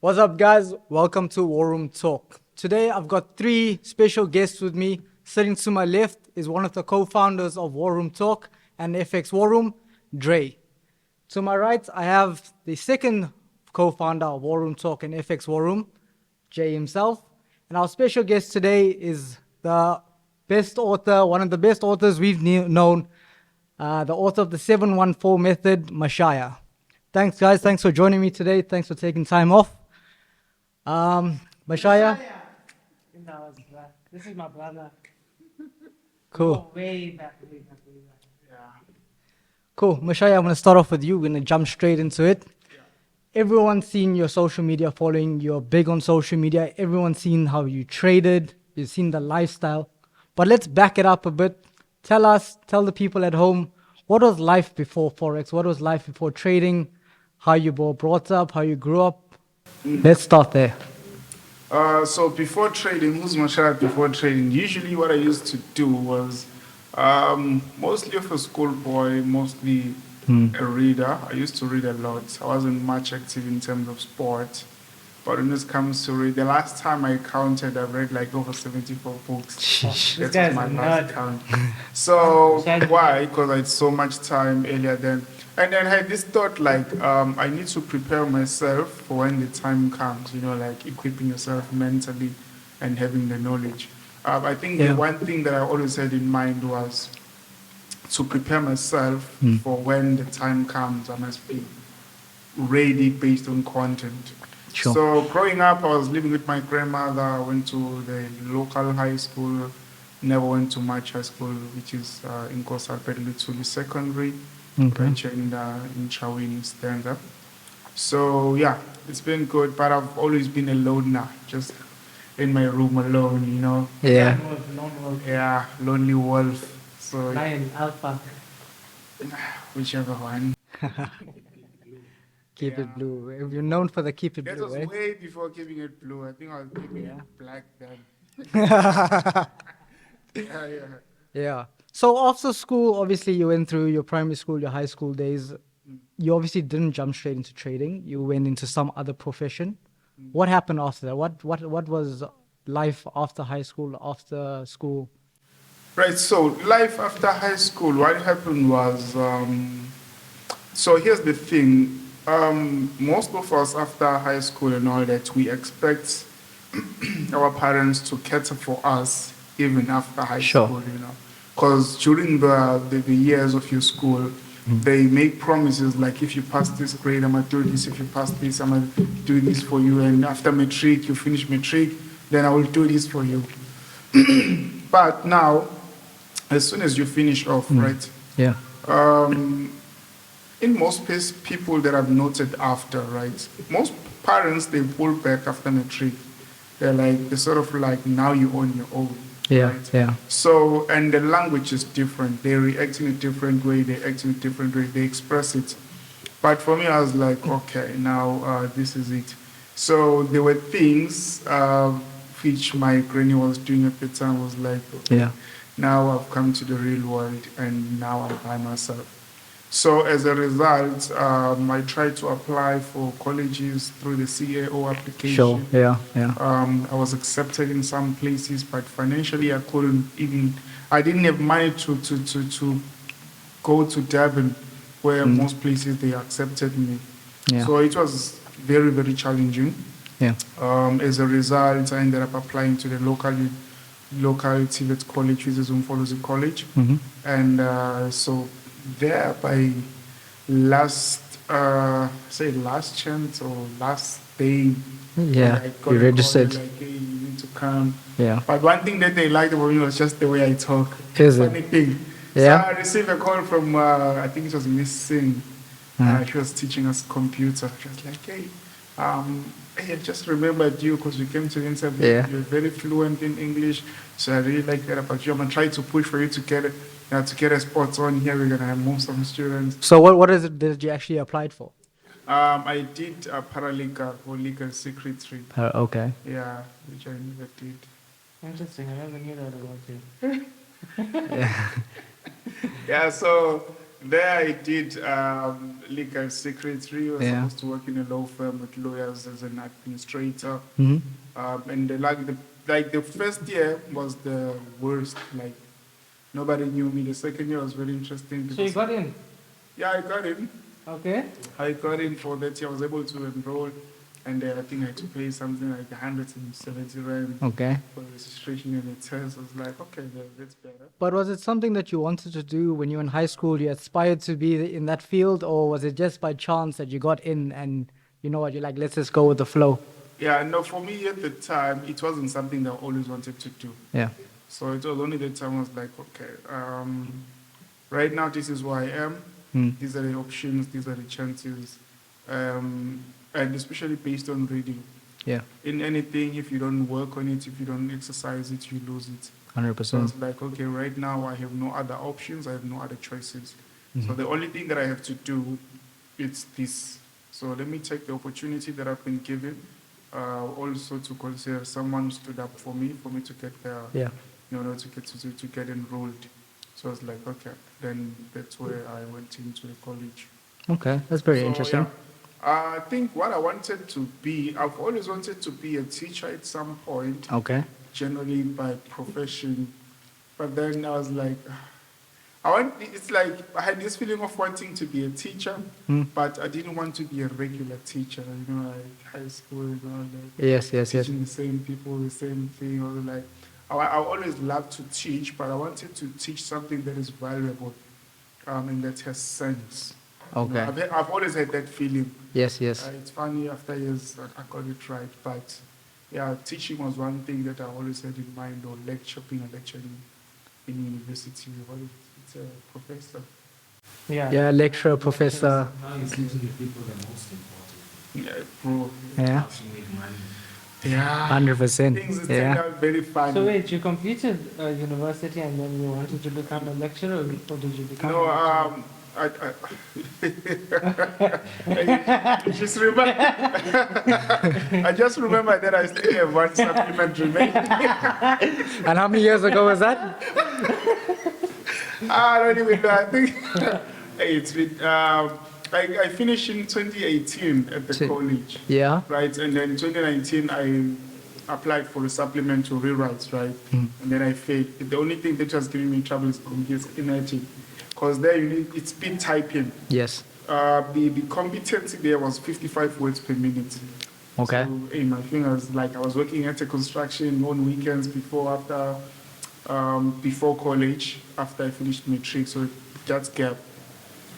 What's up, guys? Welcome to WarRoom Talk. Today, I've got three special guests with me. Sitting to my left is one of the co-founders of WarRoom Talk and FX WarRoom, Dre. To my right, I have the second co-founder of WarRoom Talk and FX WarRoom, Jay himself. And our special guest today is the best author, one of the best authors we've known, the author of the 714 Method, Mashaya. Thanks, guys. Thanks for joining me today. Thanks for taking time off. Mashaya. This is my brother. Cool. Go way back. Yeah. Cool. Mashaya, I'm going to start off with you. We're going to jump straight into it. Everyone's seen your social media following. You're big on social media. Everyone's seen how you traded. You've seen the lifestyle. But let's back it up a bit. Tell the people at home, what was life before forex? What was life before trading? How you were brought up? How you grew up? Let's start there. So before trading, who's Mashaya before trading? Usually what I used to do was mostly of a schoolboy, mostly a reader. I used to read a lot. I wasn't much active in terms of sport. But when it comes to read, the last time I counted, I read like over 74 books. That was my last count. So why? Because I had so much time earlier then. And then I had this thought like, I need to prepare myself for when the time comes, like equipping yourself mentally and having the knowledge. I think the one thing that I always had in mind was to prepare myself for when the time comes. I must be ready based on content. Sure. So growing up, I was living with my grandmother. I went to the local high school, never went to much high school, which is in Kosalpedlutuli Secondary. Venture in Chawini stand-up. So yeah, it's been good, but I've always been alone now, just in my room alone, Yeah. Yeah, lonely wolf. So Lion, alpha. whichever one. Keep it blue. You're known for the keep it That blue, was right? way before keeping it blue. I think I was keeping it black then. Yeah. Yeah. So after school, obviously you went through your primary school, your high school days. You obviously didn't jump straight into trading. You went into some other profession. What happened after that? What was life after high school, after school? Right, so life after high school, what happened was, so here's the thing. Most of us after high school and all that, we expect our parents to cater for us even after high school, Because during the years of your school, they make promises like, if you pass this grade, I'm going to do this. If you pass this, I'm going to do this for you. And after matric, you finish matric, then I will do this for you. But now, as soon as you finish off, right? Yeah. In most people that I've noted after, right? Most parents, they pull back after matric. They're sort of like, now you're on your own. Yeah, right? yeah. So, and the language is different. They react in a different way. They act in a different way. They express it. But for me, I was like, okay, now this is it. So there were things which my granny was doing at the time. Was like, okay, now I've come to the real world and now I'm by myself. So as a result, I tried to apply for colleges through the CAO application. Sure, yeah. I was accepted in some places, but financially I didn't have money to go to Durban, where most places they accepted me. Yeah. So it was very, very challenging. Yeah. As a result, I ended up applying to the local TVET college, which is Umfolozi College. And so there by last chance or last day, you registered. Like, hey, you need to come. Yeah. But one thing that they liked about me was just the way I talk. Funny thing. Yeah. So I received a call from I think it was Miss Singh. She was teaching us computer. She was like, hey, I just remembered you because we came to the interview. Yeah. You're very fluent in English, so I really like that about you. I'm gonna try to push for you to get it. To get a spot on here, we're gonna move some students. So what is it that you actually applied for? I did a paralegal or legal secretary. Okay. Yeah, which I never did. Interesting. I never knew that about you. Yeah, so there I did legal secretary. I was Yeah. supposed to work in a law firm with lawyers as an administrator. Mhm. And the first year was the worst. Like nobody knew me. The second year was very interesting So you because got in? yeah, I got in. Okay. I got in for that year. I was able to enroll, and I think I had to pay something like 170 rand Okay. for registration and the test. I was like, okay, that's better. But was it something that you wanted to do when you were in high school? You aspired to be in that field, or was it just by chance that you got in and you know what, you're like, let's just go with the flow? Yeah, no, for me at the time, it wasn't something that I always wanted to do. Yeah. So it was only the time I was like, okay, right now this is where I am. Mm. These are the options, these are the chances. And especially based on reading. Yeah. In anything, if you don't work on it, if you don't exercise it, you lose it. 100%. So it's like, okay, right now I have no other options, I have no other choices. So the only thing that I have to do is this. So let me take the opportunity that I've been given, also to consider someone stood up for me to get there, Yeah. to get enrolled. So I was like, okay, then that's where I went into the college. Okay, that's very So, interesting. yeah. I think what I wanted to be, I've always wanted to be a teacher at some point, Okay. generally by profession. But then I was like, it's like I had this feeling of wanting to be a teacher, but I didn't want to be a regular teacher, like high school, like Yes, yes, yes. teaching the same people, the same thing. I was like, I always loved to teach, but I wanted to teach something that is valuable, and that has sense. Okay. I've always had that feeling. Yes, yes. It's funny, after years, I got it right. But yeah, teaching was one thing that I always had in mind, or being a lecturer in university. It's a professor. Yeah. Yeah, lecturer, professor. Now you're teaching the people the most important. Yeah, bro. Yeah. How to make money. Yeah. 100%. Things turned Yeah. out very funny. So wait, you completed university and then you wanted to become a lecturer, or did you become No, a lecturer? I just remember. I just remember that I still have one supplement remaining. And how many years ago was that? I don't even know. I think it's been. I finished in 2018 at the college, Yeah. right? And then 2019 I applied for a supplement to rewrites, right? And then I failed. The only thing that was giving me trouble is energy, because there it's speed typing. Yes. The competency there was 55 words per minute. Okay. So in my fingers, like I was working at a construction on weekends before college, after I finished matric, so that's gap.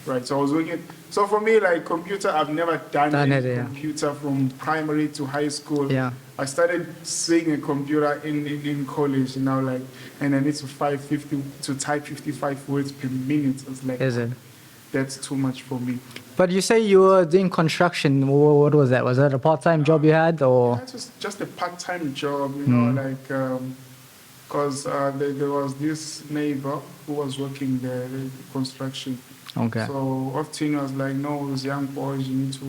Right, so I was working. So for me, like computer, I've never done any computer from primary to high school. Yeah. I started seeing a computer in college, and now like, and I need to type 55 words per minute. It's like, Is it? that's too much for me. But you say you were doing construction. What was that? Was that a part-time job you had, or? That was just a part-time job, like, because there was this neighbor who was working there, the construction. Okay. So often I was like, no, those young boys, you need to,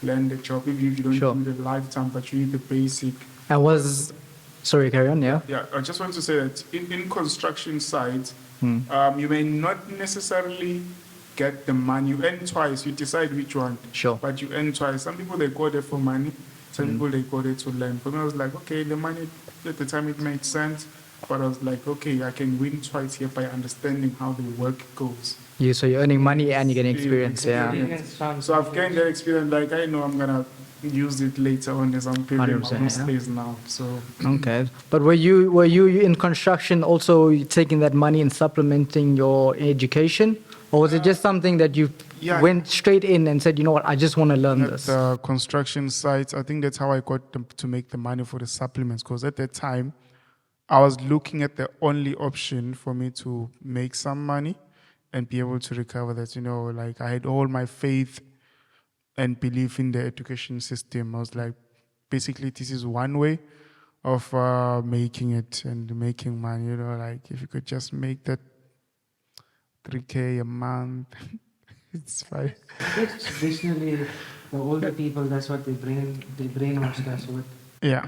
learn the job. Even if you don't need a lifetime, but you need the basic. Sorry, carry on, yeah? Yeah, I just want to say that in construction sites, you may not necessarily get the money. You earn twice, you decide which one. Sure. But you earn twice. Some people, they go there for money. Some people, they go there to learn. For me, I was like, okay, the money, at the time it made sense. But I was like, okay, I can win twice here by understanding how the work goes. So you're earning money and you're getting experience, yeah. So I've gained that experience. Like I know I'm gonna use it later on as I'm paying my 100%, space now. So Okay. But were you in construction also taking that money and supplementing your education? Or was it just something that you went straight in and said, you know what, I just want to learn this? At the construction sites, I think that's how I got to make the money for the supplements. Because at that time, I was looking at the only option for me to make some money and be able to recover that. Like I had all my faith and belief in the education system. I was like, basically, this is one way of making it and making money. Like if you could just make that 3K a month, it's fine. Traditionally, the older people, that's what they brainwash us with. Yeah.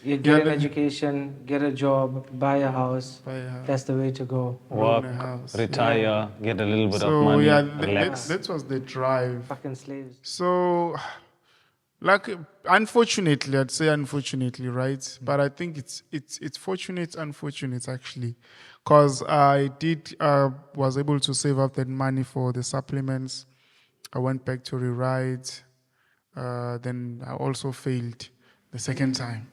You get an the- education, get a job, buy a house. Buy a house. That's the way to go. Own Work, a house. retire, get a little bit of So money, yeah, relax. that was the drive. Fucking slaves. So, like, unfortunately, I'd say unfortunately, right? But I think it's fortunate, unfortunate actually, because I was able to save up that money for the supplements. I went back to rewrite. Then I also failed the second time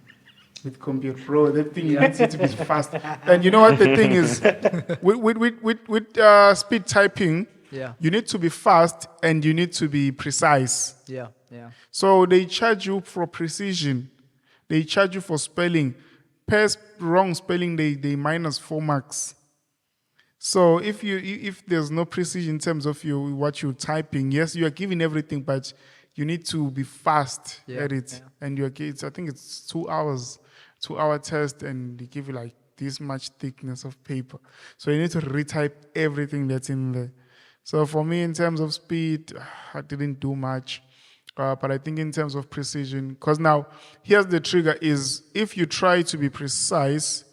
with computer pro. That thing needs it to be fast. And you know what the thing is? With speed typing, Yeah. you need to be fast and you need to be precise. Yeah. Yeah. So they charge you for precision. They charge you for spelling. Wrong spelling, they minus 4 marks. So if there's no precision in terms of what you're typing, yes, you are giving everything, but you need to be fast Yeah, at it. yeah. And I think it's 2 hours, 2-hour test, and they give you like this much thickness of paper. So you need to retype everything that's in there. So for me, in terms of speed, I didn't do much. But I think in terms of precision, because now here's the trigger is if you try to be precise,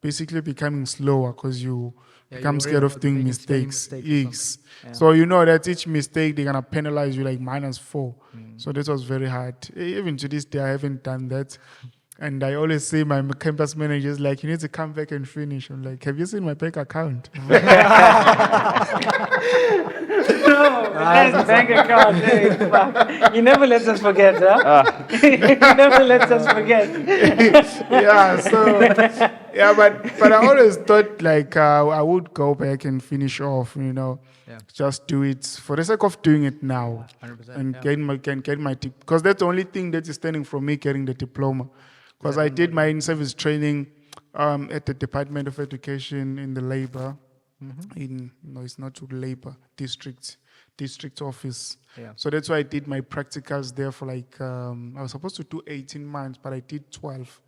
basically becoming slower because you Yeah, become you're scared worried of about doing making spelling mistakes. mistakes or Yes. something. Yeah. So you know that each mistake they're gonna penalize you like -4. So that was very hard. Even to this day, I haven't done that. And I always say my campus manager is like, you need to come back and finish. I'm like, have you seen my bank account? That's bank account. Hey, fuck. He never lets us forget, huh? He never lets us forget. Yeah, so yeah, but I always thought like I would go back and finish off, Yeah. just do it for the sake of doing it now 100%, and yeah. get my because that's the only thing that is standing from me getting the diploma. Because I did my in-service training at the Department of Education in the labor, it's not to labor district office. Yeah. So that's why I did my practicals there for like I was supposed to do 18 months, but I did 12,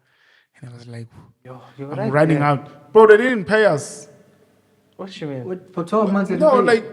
and I was like, You're I'm right running there. out, bro. They didn't pay us. What you mean? What, for 12 months? No, like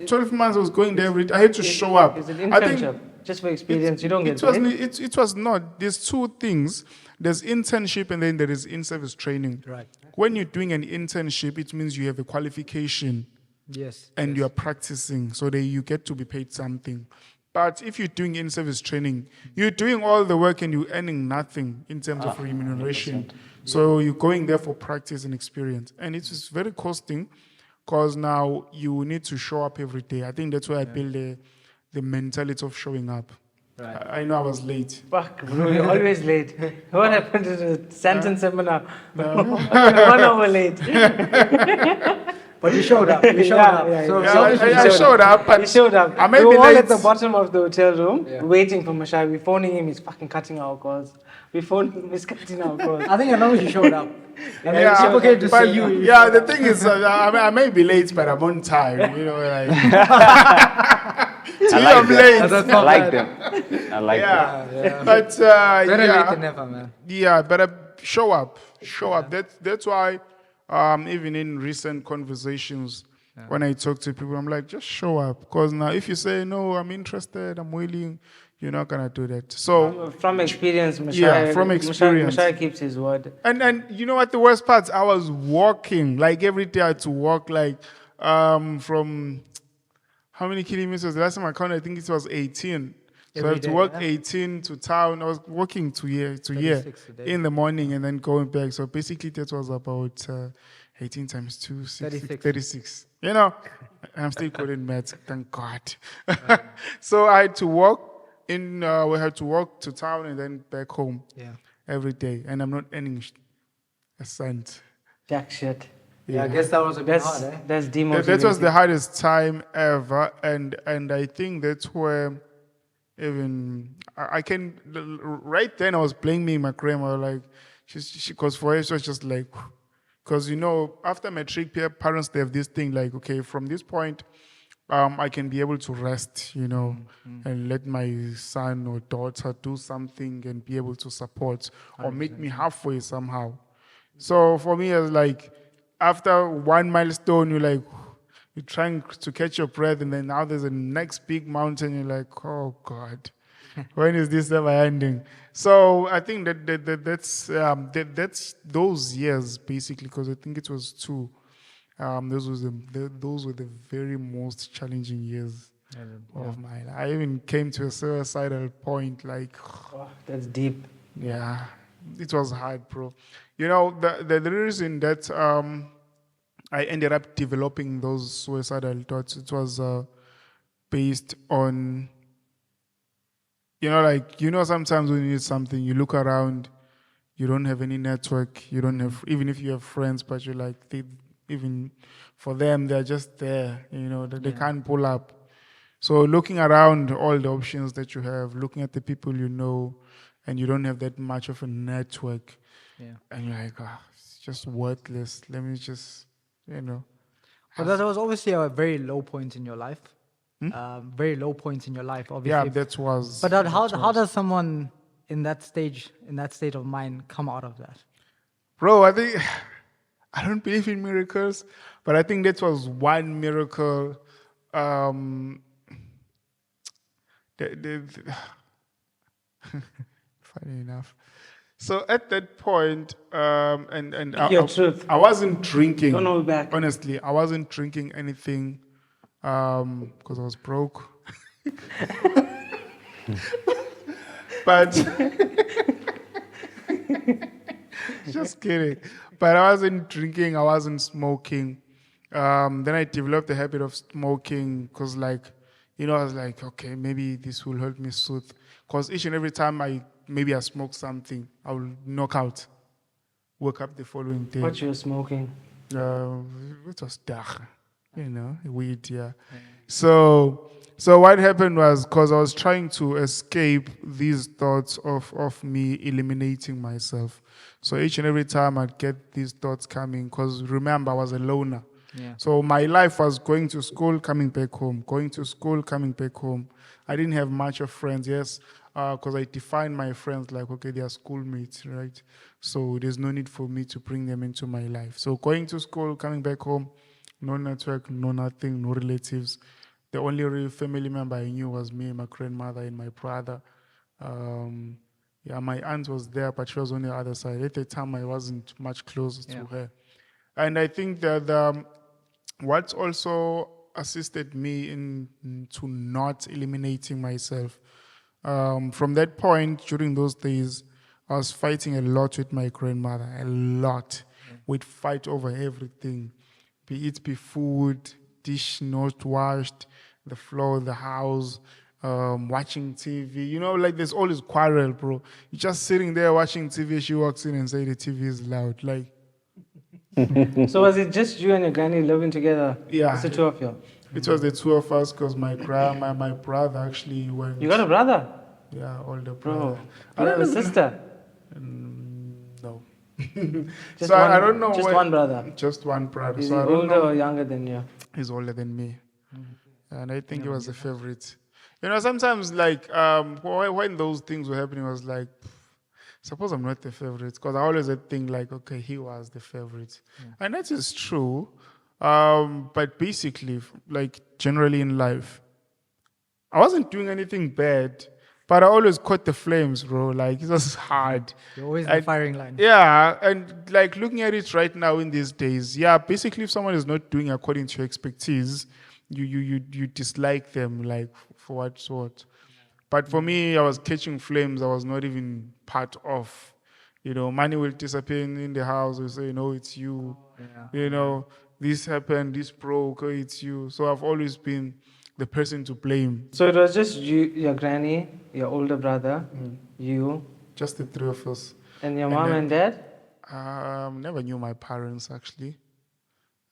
12 months I was going there. I had to show up. It's an I think internship. Just for experience, you don't get it was, paid. it was not. There's two things. There's internship and then there is in-service training. Right. When you're doing an internship, it means you have a qualification Yes. and you are practicing, so that you get to be paid something. But if you're doing in-service training, you're doing all the work and you're earning nothing in terms of remuneration. So you're going there for practice and experience. And it is very costing because now you need to show up every day. I think that's why I build the mentality of showing up. Right. I know I was late. Fuck, bro, you're always late. What happened to the Santon seminar? 1 hour late. But you showed up. You showed up. Yeah, So, yeah. so I showed up, but He showed up. I may We be were all late. at the bottom of the hotel room, Yeah. waiting for Mashaya. We're phoning him, he's fucking cutting our calls. We phoned him, he's cutting our calls. I think as long as you showed up. And then Yeah, people get to but see you. yeah, the thing is, I may be late, but I'm on time. Like. I I'm like late. That's I not like bad. them. I like them. Yeah, but Better late yeah, than never, man. yeah, better show up. Show up. That's why, even in recent conversations, when I talk to people, I'm like, just show up. Because now, if you say no, I'm interested, I'm willing, you're not gonna do that. So, From experience, Mashaya, Yeah, from experience. Mashaya keeps his word. and you know what the worst part? I was walking like every day. I had to walk like from how many kilometers? The last time I counted, I think it was 18. So I Every have to day, walk yeah. 18 to town. I was walking to here 36 a day. in the morning and then going back. So basically, that was about 18 times 2, 36. 36. You know, I'm still good in maths. Thank God. So I had to walk in. We had to walk to town and then back home Yeah. every day, and I'm not earning a cent. Jack shit. Yeah, I guess that was a bit hard, eh? That's That demotivating. was the hardest time ever, and I think that's where even I can right then I was blaming my grandma like she because for her it was just like because after matric parents they have this thing like okay from this point I can be able to rest and let my son or daughter do something and be able to support or meet me halfway somehow. So for me it's like after one milestone you're trying to catch your breath and then now there's a next big mountain you're like oh God. when is this ever ending? So I think that's those years basically, because I think it was two. Those were the very most challenging years of my life. I even came to a suicidal point, like, Oh, that's deep. yeah, it was hard, bro. You know, the reason that I ended up developing those suicidal thoughts, it was based on, sometimes when you need something, you look around, you don't have any network, you don't have, even if you have friends, but you're like, even for them, they're just there, they can't pull up. So looking around all the options that you have, looking at the people you know, and you don't have that much of a network, and you're like, it's just worthless. Let me just, But that was obviously a very low point in your life. Very low point in your life, obviously. yeah, that was. But how does someone in that state of mind come out of that? Bro, I think I don't believe in miracles, but I think that was one miracle. Funny enough. So at that point, Truth. I wasn't drinking. Don't hold back. Honestly, I wasn't drinking anything because I was broke. But just kidding. But I wasn't drinking. I wasn't smoking. Then I developed the habit of smoking because, I was like, okay, maybe this will help me soothe. Because each and every time I smoke something, I will knock out. Wake up the following day. What you were smoking? It was dark, weed, yeah. So what happened was, because I was trying to escape these thoughts of me eliminating myself. So each and every time I'd get these thoughts coming, because remember, I was a loner. Yeah. So my life was going to school, coming back home, going to school, coming back home. I didn't have much of friends, yes, because I defined my friends like, okay, they are schoolmates, right? So there's no need for me to bring them into my life. So going to school, coming back home, no network, no nothing, no relatives. The only real family member I knew was me, my grandmother, and my brother. My aunt was there, but she was on the other side. At the time, I wasn't much closer to her. And I think that what also assisted me to not eliminating myself, from that point, during those days, I was fighting a lot with my grandmother, a lot. We'd fight over everything, be food, dish not washed, the floor, the house, watching TV. There's always quarrel, bro. You're just sitting there watching TV, she walks in and say the TV is loud. So was it just you and your granny living together? Yeah. It's the two of you? It was the two of us, because my brother actually went. You got a brother? Yeah, older Bro. brother. You don't have a sister? No. Just So one, I don't know. Just one brother? Just one brother. Is So he I don't older know. or younger than you? He's older than me. And I think he was a favorite. Sometimes when those things were happening, I was like, suppose I'm not the favorite. Because I always think like, okay, he was the favorite. And that is true. But basically, generally in life, I wasn't doing anything bad, but I always caught the flames, bro. It was hard. You're always in the firing line. Yeah, and looking at it right now in these days, basically if someone is not doing according to your expertise, you dislike them, for what sort. But for me, I was catching flames. I was not even part of. Money will disappear in the house. We say, it's you. This happened, this broke, it's you. So I've always been the person to blame. So it was just you, your granny, your older brother, you, Just the three of us. and your mom and dad? Never knew my parents, actually.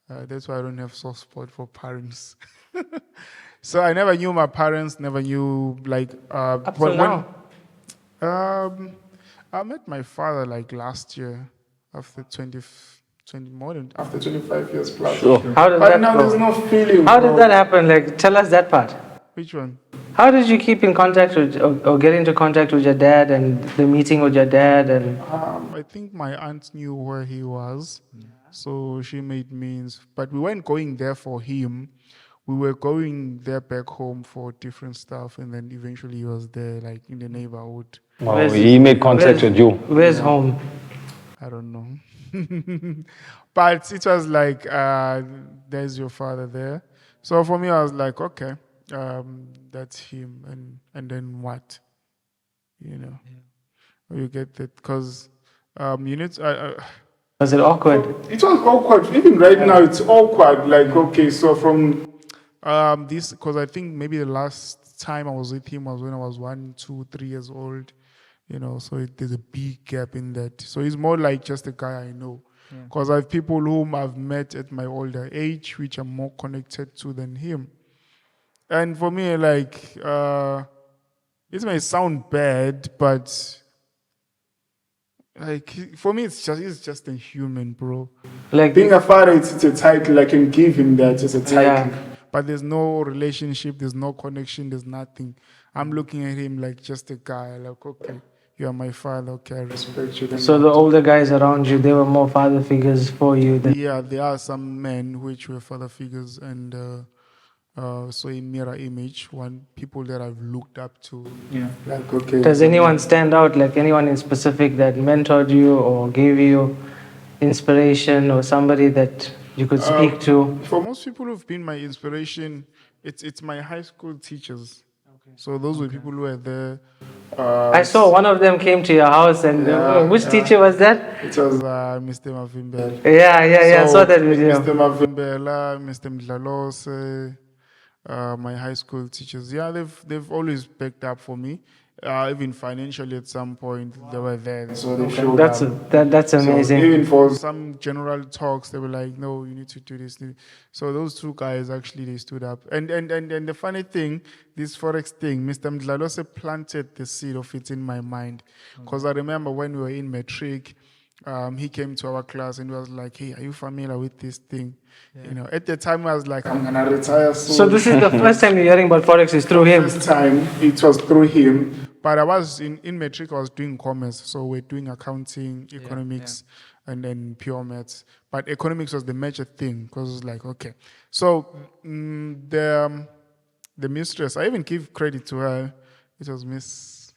That's why I don't have soft spot for parents. So I never knew my parents, never knew, Up till now? I met my father, last year, after 25 years plus. Sure. How did But that now go? there's no feeling. How bro. did that happen? Tell us that part. Which one? How did you keep in contact with, or get into contact with your dad and the meeting with your dad? And I think my aunt knew where he was, so she made means. But we weren't going there for him. we were going there back home for different stuff, and then eventually he was there, like in the neighborhood. Oh, he made contact with you. Where's home? I don't know. But it was like, there's your father there. So for me, I was like, okay, that's him. And then what? You know, you get that? Because you need Was it awkward? it was awkward. Even right now, it's awkward. Like, okay, so from this, because I think maybe the last time I was with him was when I was 1, 2, 3 years old. You know, so there's a big gap in that. So he's more like just a guy I know. Because I have people whom I've met at my older age, which I'm more connected to than him. And for me, like, it may sound bad, but like for me, he's just a human, bro. Like Being a father, it's a title. I can give him that as a title. Yeah. But there's no relationship, there's no connection, there's nothing. I'm looking at him like just a guy, like, okay, you are my father, okay, I respect you. So the older guys around you, they were more father figures for you than Yeah, there are some men which were father figures, and so a mirror image, people that I've looked up to. Yeah. Like, okay. Does anyone stand out, like anyone in specific that mentored you or gave you inspiration or somebody that you could speak to? For most people who've been my inspiration, it's my high school teachers. So those were people who were there. I saw one of them came to your house, and which teacher was that? It was Mr. Mavimbela. Yeah, I saw that video. Mr. Mavimbela, Mr. Mdlalose, my high school teachers. Yeah, they've always backed up for me. Even financially at some point, they were there. So they showed That's up. that's So amazing. even for some general talks, they were like, "No, you need to do this." So those two guys actually they stood up. And the funny thing, this forex thing, Mr. Mdlalose planted the seed of it in my mind, because I remember when we were in matric, he came to our class and was like, "Hey, are you familiar with this thing?" You know, at the time I was like, "I'm gonna retire soon." So this is the first time you're hearing about forex is through him. First time it was through him. But I was in matric, I was doing commerce. So we're doing accounting, economics, and then pure maths. But economics was the major thing because it was like, okay. So the mistress, I even give credit to her. It was Miss.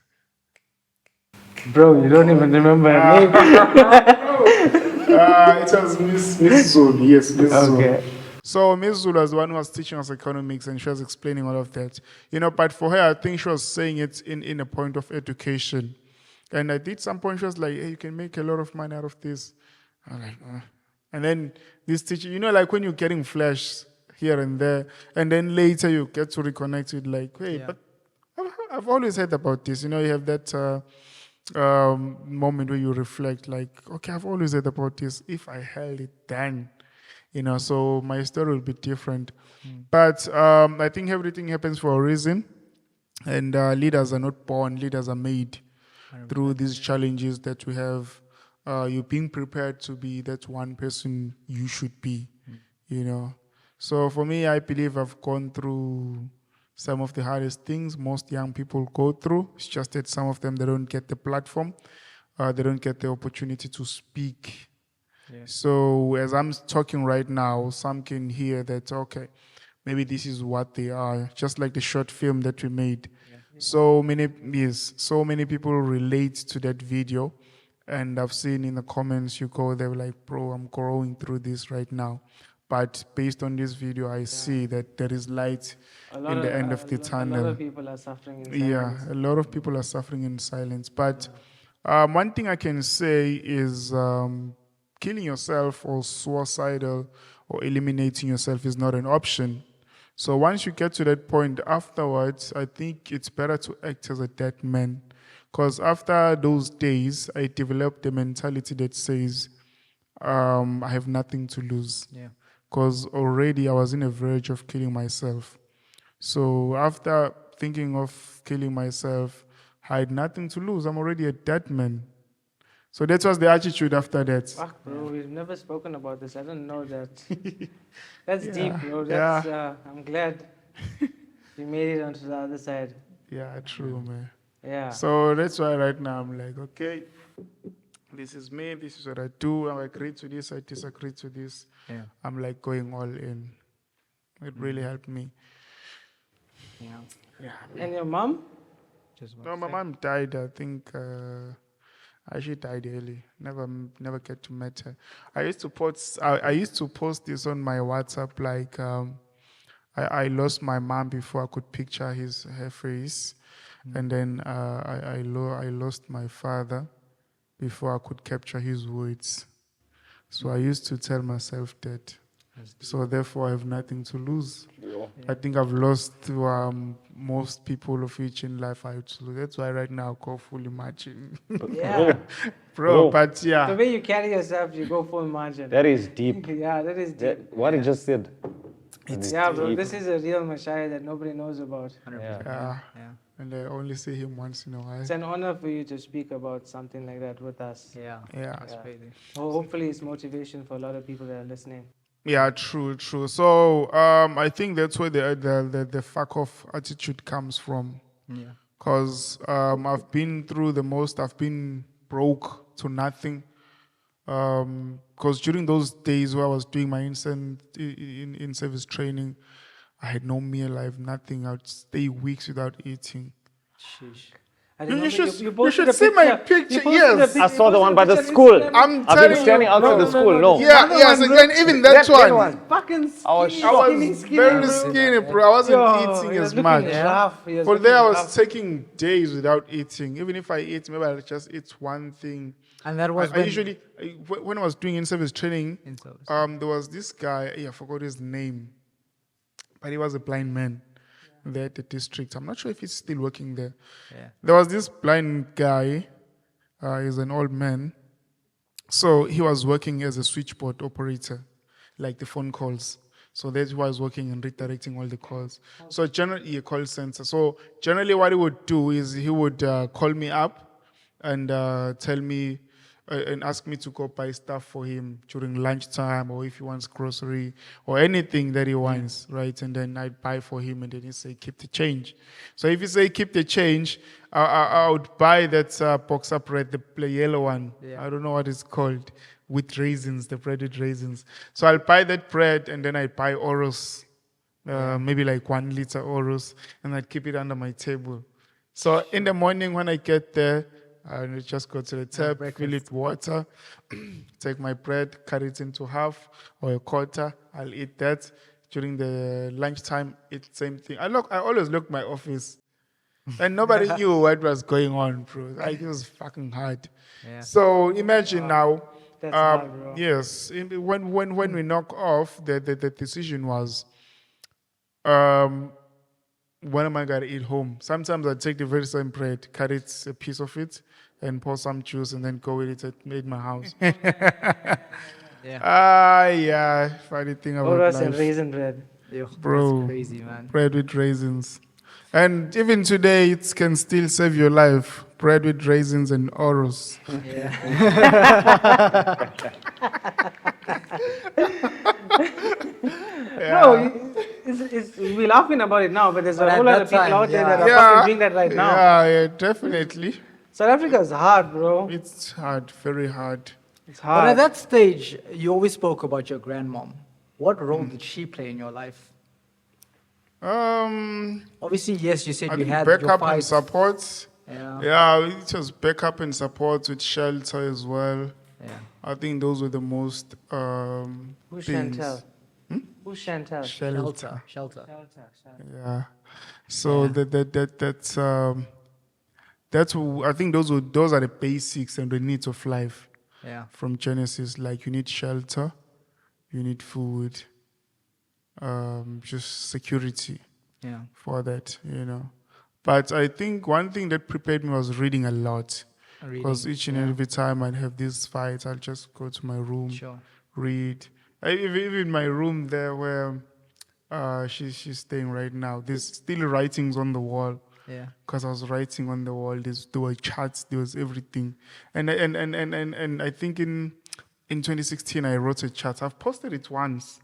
Bro, you don't even remember her name. It was Miss Zul. Yes, Miss Zul. Okay. So Ms. Zulu was the one who was teaching us economics, and she was explaining all of that. You know, but for her, I think she was saying it in a point of education. And I did some point, she was like, "Hey, you can make a lot of money out of this." I'm like, And then this teacher, you know, like when you're getting flash here and there, and then later you get to reconnect with like, "Hey, but I've always heard about this." You know, you have that moment where you reflect like, "Okay, I've always heard about this. If I held it then." You know, so my story will be different. But I think everything happens for a reason. And leaders are not born, leaders are made through these challenges that we have. You're being prepared to be that one person you should be, you know. So for me, I believe I've gone through some of the hardest things most young people go through. It's just that some of them, they don't get the platform. They don't get the opportunity to speak. So as I'm talking right now, some can hear that, okay, maybe this is what they are, just like the short film that we made. So many people relate to that video. And I've seen in the comments, you go there like, "Bro, I'm going through this right now." But based on this video, I see that there is light in the end of the tunnel. A lot of people are suffering in silence. Yeah, a lot of people are suffering in silence. But one thing I can say is killing yourself or suicidal or eliminating yourself is not an option. So once you get to that point afterwards, I think it's better to act as a dead man. Because after those days, I developed the mentality that says, I have nothing to lose. Because already I was in a verge of killing myself. So after thinking of killing myself, I had nothing to lose. I'm already a dead man. So that was the attitude after that. Fuck, bro, we've never spoken about this. I don't know that. That's deep, bro. That's, I'm glad you made it onto the other side. Yeah, true, man. Yeah. So that's why right now I'm like, okay, this is me, this is what I do. I agree to this, I disagree to this. Yeah. I'm like going all in. It really helped me. Yeah. Yeah. And your mom? Just No, my mom died. I think she died early. Never get to meet her. I used to post. I used to post this on my WhatsApp. Like I lost my mom before I could picture her face, and then I lost my father before I could capture his words. So I used to tell myself that. So therefore, I have nothing to lose. I think I've lost to most people of which in life I have to lose. That's why right now I go fully marching. Yeah. Bro, but The yeah. way you carry yourself, you go full margin. That is deep. Yeah, that is deep. What he just said. Yeah, bro, this is a real Mashaya that nobody knows about. 100%. Yeah. Yeah. And I only see him once in a while. It's an honor for you to speak about something like that with us. Yeah. Yeah. That's crazy. Hopefully, it's motivation for a lot of people that are listening. Yeah, true. So I think that's where the fuck off attitude comes from. Yeah. Because I've been through the most. I've been broke to nothing. Because during those days where I was doing my in-service training, I had no meal, I have nothing. I would stay weeks without eating. Sheesh. I You remember should, you posted should a see my You picture. posted a Yes. pic- I you saw the posted one a by the picture on school. Instagram. I'm I've been telling standing you. outside the school. No. Yeah, Another yes, one, bro. and even that one. one. Fucking skinny. I was I shocked. was very bro. skinny, bro. I wasn't eating he was as looking much. rough. He was For looking there, I was rough. taking days without eating. Even if I eat, maybe I'll just eat one thing. And that was I usually, when I was doing in-service training, In service. there was this guy, I forgot his name, but he was a blind man there at the district. I'm not sure if he's still working there. Yeah. There was this blind guy, he's an old man. So he was working as a switchboard operator, like the phone calls. So that's why I was working and redirecting all the calls. So generally, a call center. So generally what he would do is he would call me up and tell me and ask me to go buy stuff for him during lunchtime, or if he wants grocery or anything that he wants, right? And then I'd buy for him, and then he'd say, keep the change. So if you say keep the change, I would buy that box of bread, the yellow one. Yeah. I don't know what it's called, with raisins, the bread with raisins. So I'll buy that bread, and then I buy Oros, maybe like 1 liter Oros, and I'd keep it under my table. So in the morning when I get there, I just go to the tap, fill it with water, take my bread, cut it into half or a quarter. I'll eat that. During the lunchtime, eat same thing. I always look my office, and nobody knew what was going on, bro. Like, it was fucking hard. Yeah. So imagine now. That's hard, bro. Yes, when we knock off, the decision was, when am I gonna eat home? Sometimes I take the very same bread, cut it, a piece of it, and pour some juice, and then go with it at my house. Yeah. Yeah, funny thing about Oros and life, raisin bread. Yo, bro. That's crazy, man. Bread with raisins, and even today it can still save your life. Bread with raisins and Oros. Bro, we're laughing about it now, but there's But a at whole lot that of people time, out there yeah. that are fucking doing that right now. Yeah, definitely. South Africa is hard, bro. It's hard, very hard. It's But at hard. that stage, you always spoke about your grandmom. What role did she play in your life? Obviously, yes, you said I you think had your backup and fights. support. Yeah. Yeah, it was backup and support with shelter as well. Yeah. I think those were the most Who's things. Chantel? Who's Chantel? Shelter. Shelter. Yeah. So that's I think those are the basics and the needs of life Yeah. from Genesis. Like, you need shelter, you need food, just security Yeah. for that, But I think one thing that prepared me was reading a lot. Because each and every time I'd have these fights, I'll just go to my room, Sure. read. Even my room there where she's staying right now, there's still writings on the wall. Yeah. Because I was writing on the wall, there were charts, there was everything. And I think in 2016 I wrote a chart. I've posted it once.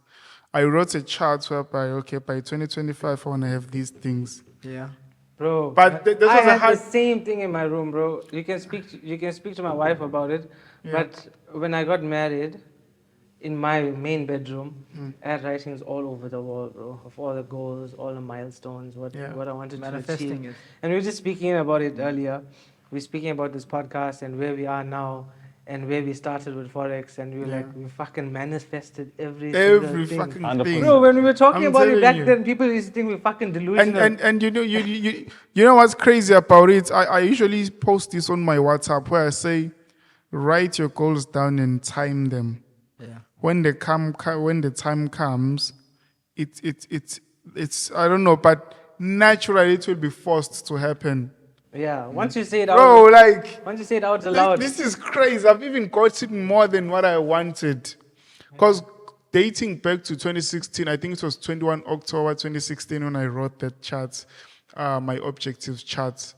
I wrote a chart whereby, okay, by 2025 I want to have these things. Yeah. Bro, But this I was a had hard. the same thing in my room, bro. You can speak to my wife about it. Yeah. But when I got married, in my main bedroom, I had writings all over the wall, bro, of all the goals, all the milestones, what I wanted to Manifesting achieve. it. And we were just speaking about it earlier. We were speaking about this podcast and where we are now and where we started with forex, and we were like, we fucking manifested every single Every thing. fucking 100%. thing. Bro, when we were talking I'm about it telling back you. then, people used to think we're fucking delusional. And you know what's crazy about it? I usually post this on my WhatsApp where I say, write your goals down and time them. Yeah. When the time comes, it's I don't know, but naturally it will be forced to happen. Yeah, once you say it Bro, out, like once you say it out loud, this is crazy. I've even gotten more than what I wanted. Because dating back to 2016, I think it was 21 October 2016 when I wrote that chart, my objectives chart.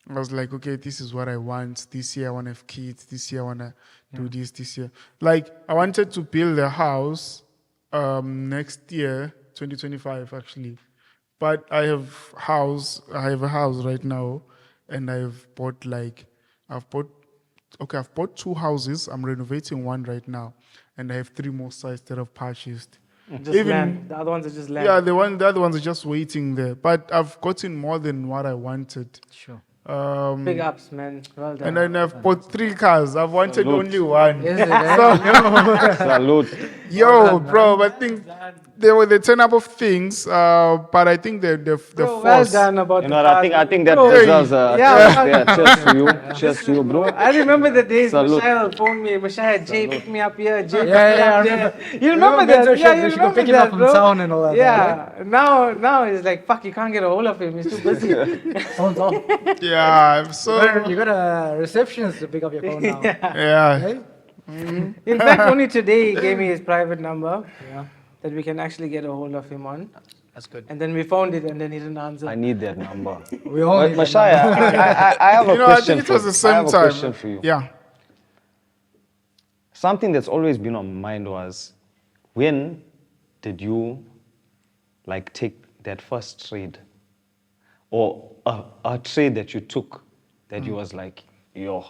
I was like, okay, this is what I want. This year I want to have kids. This year I want to do this year. Like, I wanted to build a house next year, 2025 actually. But I have a house right now, and I've bought 2 houses. I'm renovating one right now, and I have 3 more sites that I've purchased. just land. The other ones are just land. Yeah, the other ones are just waiting there. But I've gotten more than what I wanted. Sure. Big ups, man. Well done. And then I've bought 3 cars. I've wanted only one. Is it? Eh? Salute. Yo, bro, I think there were the turn up of things, but I think the Bro, well force. done about You the know, cars, I think that Bro, deserves a yeah, cheers there. Cheers to you. Cheers to you, bro. I remember the days Salute. Mashaya phoned me. Mashaya, Jay, pick me up here. Jay, pick Yeah, me yeah, I up remember. there. You remember that? mentorship, Yeah, we you should go remember pick him up that, from bro. town and all that, Yeah. Now it's like, fuck, you can't get a hold of him. He's too busy. Phone's off. Yeah, so You got a receptionist to pick up your phone now. yeah. Hey? In fact, only today he gave me his private number that we can actually get a hold of him on. That's good. And then we found it, and then he didn't answer. I need that number. We all But need that Mashaya, I have a You know, I question think it was for the same I have a time. question for you. Yeah. Something that's always been on my mind was, when did you like take that first trade, or a trade that you took that you was like, yo,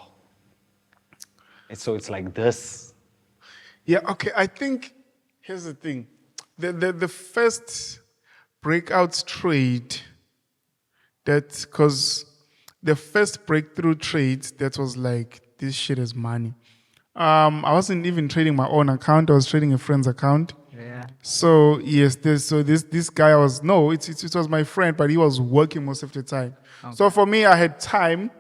it's like this. Yeah, okay. I think here's the thing. The first breakout trade because the first breakthrough trade that was like, this shit is money. I wasn't even trading my own account. I was trading a friend's account. Yeah. So yes, this guy it was my friend, but he was working most of the time. So for me, I had time,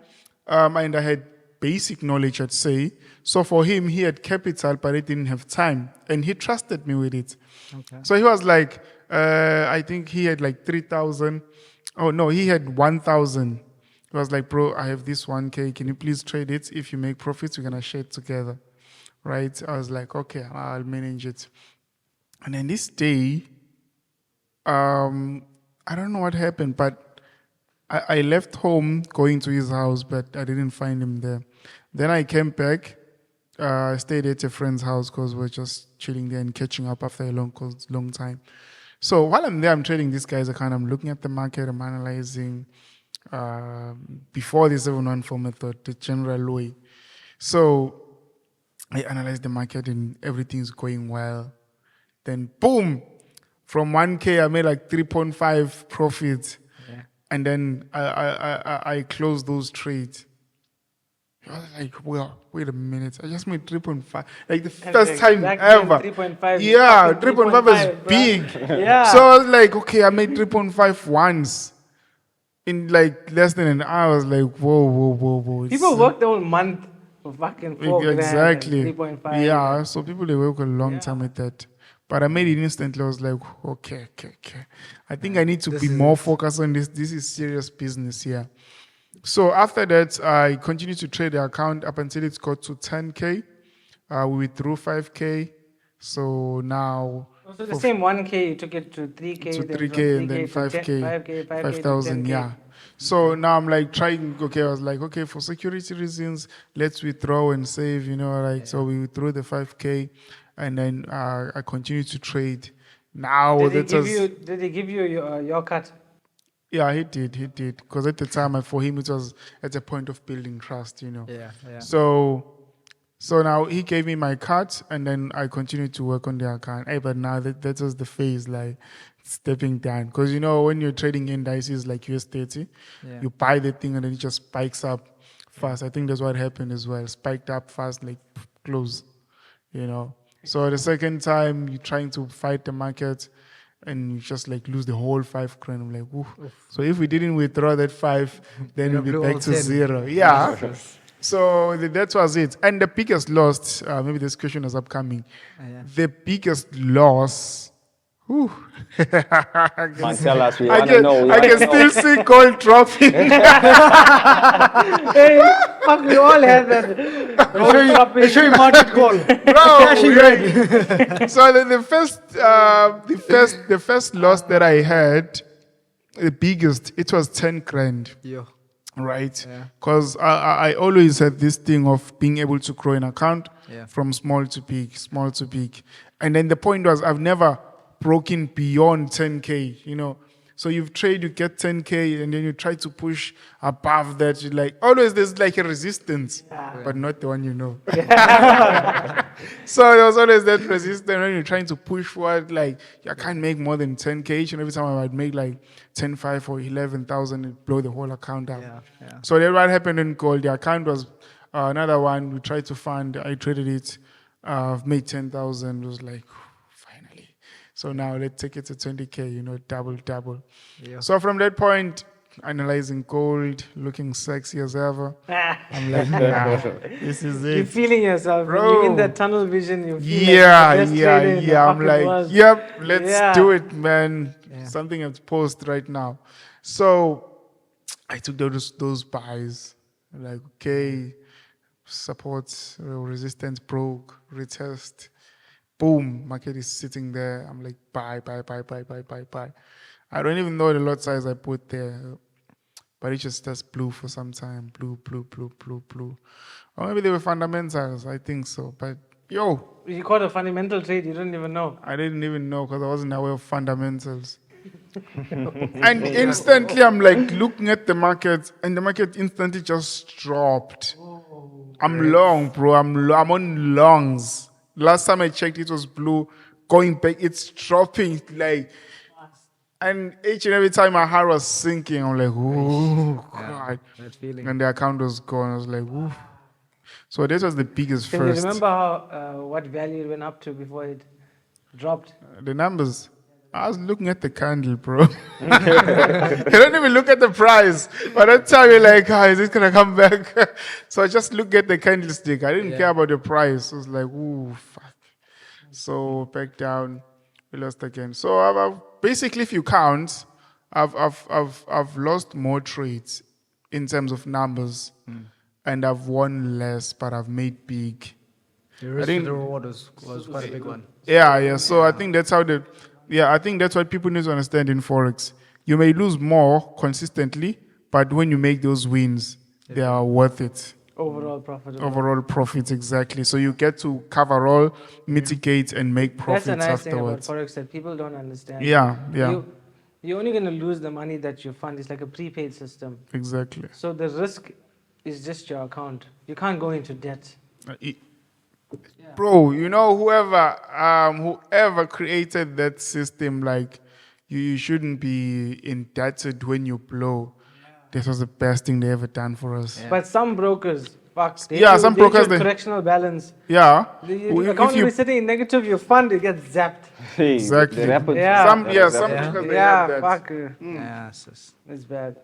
and I had basic knowledge, I'd say. So for him, he had capital, but he didn't have time, and he trusted me with it. Okay. So he was like, I think he had like 3,000. Oh no, he had 1,000. He was like, bro, I have this 1K. Can you please trade it? If you make profits, we're gonna share it together, right? I was like, okay, I'll manage it. And then this day, I don't know what happened, but I left home going to his house, but I didn't find him there. Then I came back. I stayed at a friend's house because we're just chilling there and catching up after a long time. So while I'm there, I'm trading this guy's account. I'm looking at the market. I'm analyzing before the 714 method, the general way. So I analyze the market and everything's going well. Then boom, from 1K I made like 3.5 profit, and then I closed those trades. I was like, well, wait a minute, I just made 3.5, like the first time back then, ever. 3.5 is Yeah, fucking 3.5 3.5, is big. Yeah. So I was like, okay, I made 3.5 once. In like less than an hour, I was like, whoa. It's- People work the whole month for fucking 4 grand. Exactly. And 3.5. Yeah, so people they work a long time with that. But I made it instantly. I was like, okay. I think I need to be more focused on this. This is serious business here. So after that, I continued to trade the account up until it got to 10K. We withdrew 5K. So now So the same 1K, you took it to 3K. to then 3K and from then 5K, 5,000, to 10K. yeah. So now I'm like trying, okay, I was like, okay, for security reasons, let's withdraw and save, so we withdrew the 5K, and then I continued to trade. Now Did he give you your cut? yeah, he did, because at the time, for him, it was at a point of building trust, Yeah. So So now he gave me my cut, and then I continued to work on the account. Hey, but now that was the phase, like stepping down. Because when you're trading indices like US 30, Yeah. you buy the thing and then it just spikes up fast. I think that's what happened as well. Spiked up fast, like close. So the second time you're trying to fight the market and you just like lose the whole 5 grand. I'm like, oof. So if we didn't withdraw that 5, then we'll be blew back all to 10. 0. Yeah. So that was it. And the biggest loss, maybe this question is upcoming. Yeah. The biggest loss. Whew. Man, tell us. We I want to can, know. I can still see gold dropping. Hey, fuck, we all have that. Make sure you market call. Bro, so the first loss that I had, the biggest, it was 10 grand. Yo. Right? Yeah. Because I always had this thing of being able to grow an account Yeah. from small to big, small to big. And then the point was I've never broken beyond 10K. So you trade, you get 10K, and then you try to push above that. You like always there's like a resistance, but not the one you know. So there was always that resistance when you're trying to push forward. Like I can't make more than 10K each, and every time I would make like 10,500 or 11,000, it blow the whole account up. Yeah. So then what happened in gold? The account was another one we tried to fund. I traded it, made 10,000. It was like finally. So now let's take it to 20K. Double. Yeah. So from that point, analyzing gold, looking sexy as ever. I'm like, nah, this is You're it. feeling yourself. Bro. You're in that tunnel vision. You feel Yeah. like you're the best trader in the I'm fucking like, world. yep, let's Yeah. do it, man. Yeah. Something I have to post right now. So I took those buys. Like, okay, support, resistance broke, retest. Boom, market is sitting there. I'm like, buy. I don't even know the lot size I put there. But it just blew for some time. Blew. Or maybe they were fundamentals. I think so. But yo, You caught a fundamental trade. You didn't even know. I didn't even know because I wasn't aware of fundamentals. And instantly I'm like looking at the market, and the market instantly just dropped. I'm long, bro. I'm on longs. Last time I checked, it was blue. Going back, it's dropping like. And each and every time my heart was sinking, I'm like, oh God. That feeling. And the account was gone. I was like, ooh. So this was the biggest Can first. you remember how what value it went up to before it dropped? The numbers. I was looking at the candle, bro. You don't even look at the price. By that time, you're like, is it going to come back? So I just look at the candlestick. I didn't care about the price. I was like, ooh, fuck. So back down, we lost again. So I've basically, if you count, I've lost more trades in terms of numbers, and I've won less, but I've made big. The risk think- to the reward was quite a big one. Yeah. So I think that's how I think that's what people need to understand in forex. You may lose more consistently, but when you make those wins, they are worth it. Overall profitable. Overall profits, exactly. So you get to cover all, mitigate, and make That's profits the nice thing about afterwards. forex that people don't understand. Yeah. You're only going to lose the money that you fund. It's like a prepaid system. Exactly. So the risk is just your account. You can't go into debt. Bro, whoever created that system, like you shouldn't be indebted when you blow. This was the best thing they ever done for us. But some brokers, fuck. Some brokers, they- correctional balance. Yeah. The If account will you- be sitting in negative, your fund, it gets zapped. Exactly. That happened. Yeah. Some Yeah. brokers, they Yeah, have that. fuck. Yeah, sis. It's bad.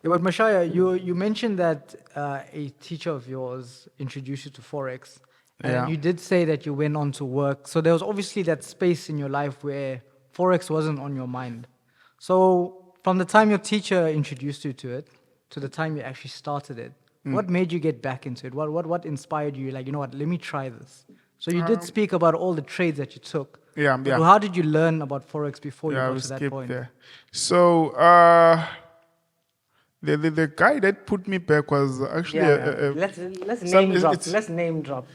Yeah, but Mashaya, you mentioned that a teacher of yours introduced you to forex, and Yeah. you did say that you went on to work. So there was obviously that space in your life where forex wasn't on your mind. So from the time your teacher introduced you to it to the time you actually started it, what made you get back into it? What inspired you? Like, you know what? Let me try this. So you did speak about all the trades that you took. Yeah. But how did you learn about forex before you Yeah, got we to that skipped point? there. So the guy that put me back was actually Let's some- name drop. it's- Let's name drop.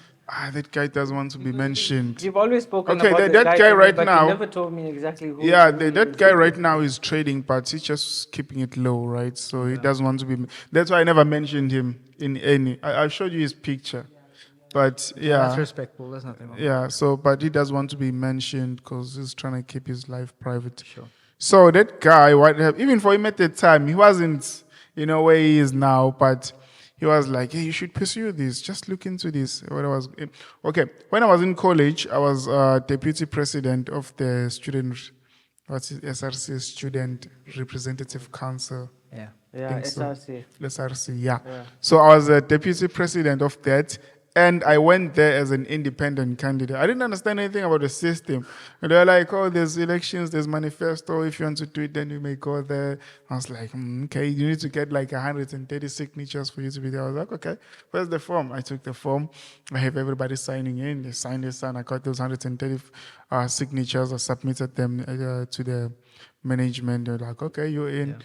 that guy doesn't want to be mentioned. You've always spoken Okay, about that the guy to me, right but now- you never told me exactly who. Yeah, who that is. guy right now is trading, but he's just keeping it low, right? So he doesn't want to be. That's why I never mentioned him in any. I showed you his picture. But yeah, That's respectful. There's nothing wrong. yeah. So, but he does want to be mentioned because he's trying to keep his life private. Sure. So that guy, even for him at the time, he wasn't, where he is now, but he was like, hey, you should pursue this. Just look into this. Okay. When I was in college, I was deputy president of the SRC, Student Representative Council. Yeah. Yeah, think so. SRC. SRC, yeah. So I was a deputy president of that. And I went there as an independent candidate. I didn't understand anything about the system. And they were like, oh, there's elections, there's manifesto. If you want to do it, then you may go there. I was like, okay, you need to get like 130 signatures for you to be there. I was like, okay, where's the form? I took the form. I have everybody signing in. They signed this, and I got those 130 signatures. I submitted them to the management. They're like, okay, you're in. Yeah.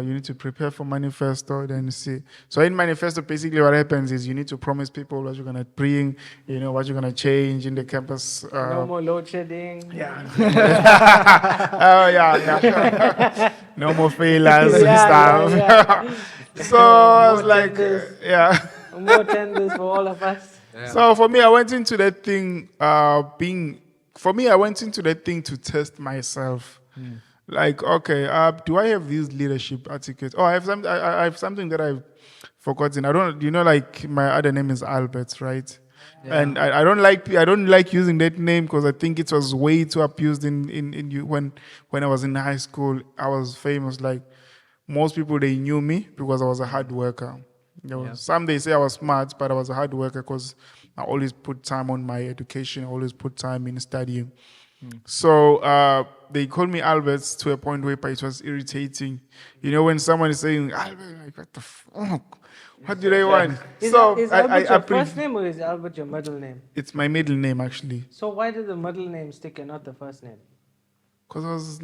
You need to prepare for manifesto, then see. So in manifesto, basically what happens is you need to promise people what you're going to bring, what you're going to change in the campus. No more load shedding. Yeah. Oh, yeah. No more failures and stuff. So I was like, yeah. More tenders for all of us. Yeah. So for me, I went into that thing to test myself. Like, okay, do I have these leadership etiquette? Oh, I have something that I've forgotten. I don't, like my other name is Albert, right? Yeah. And I don't like using that name because I think it was way too abused when I was in high school. I was famous. Like most people, they knew me because I was a hard worker. Some they say I was smart, but I was a hard worker because I always put time on my education. I always put time in studying. So they called me Albert to a point where it was irritating. When someone is saying, Albert, like, what the fuck? What do they want? Is So Albert your first name or is Albert your middle name? It's my middle name, actually. So why did the middle name stick and not the first name? Because I was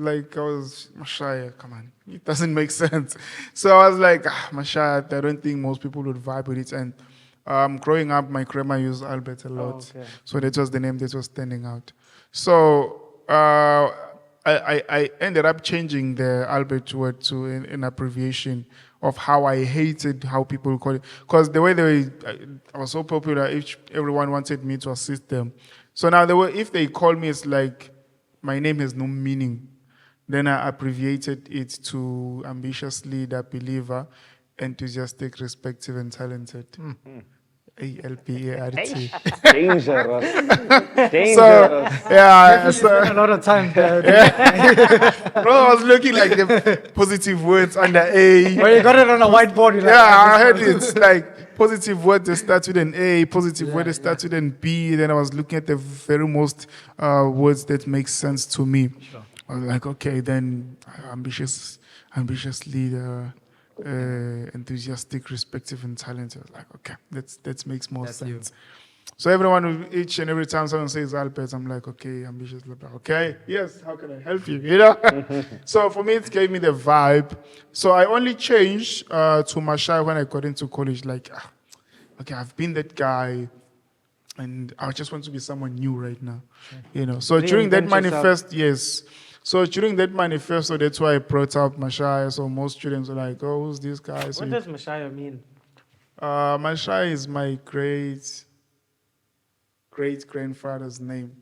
Mashaya, come on. It doesn't make sense. So I was like, Mashaya, I don't think most people would vibe with it. And growing up, my grandma used Albert a lot. Okay. So that was the name that was standing out. So I ended up changing the Albert word to an abbreviation of how I hated how people call it. Because the way I was so popular, everyone wanted me to assist them. So now if they call me, it's like my name has no meaning. Then I abbreviated it to ambitious leader, believer, enthusiastic, respective, and talented. ALPART. Dangerous. So, yeah. Spent a lot of time there. Bro, I was looking like the positive words under A. Well, you got it on a whiteboard. You're like, Yeah, I heard it's like positive word that starts with an A, positive word that starts with an B. Then I was looking at the very most words that make sense to me. Sure. I was like, okay, then ambitious leader, enthusiastic, respective, and talented. I was like, okay, that makes more That's sense. you. So each and every time someone says Albert, I'm like, okay, ambitious, okay, yes, how can I help you? So for me, it gave me the vibe. So I only changed to Mashaya when I got into college. Like, okay, I've been that guy, and I just want to be someone new right now. So during that manifest, yes. So during that manifesto, that's why I brought up Mashaya. So most students are like, oh, who's this guy? So What does Mashaya mean? Mashaya is my great-grandfather's name.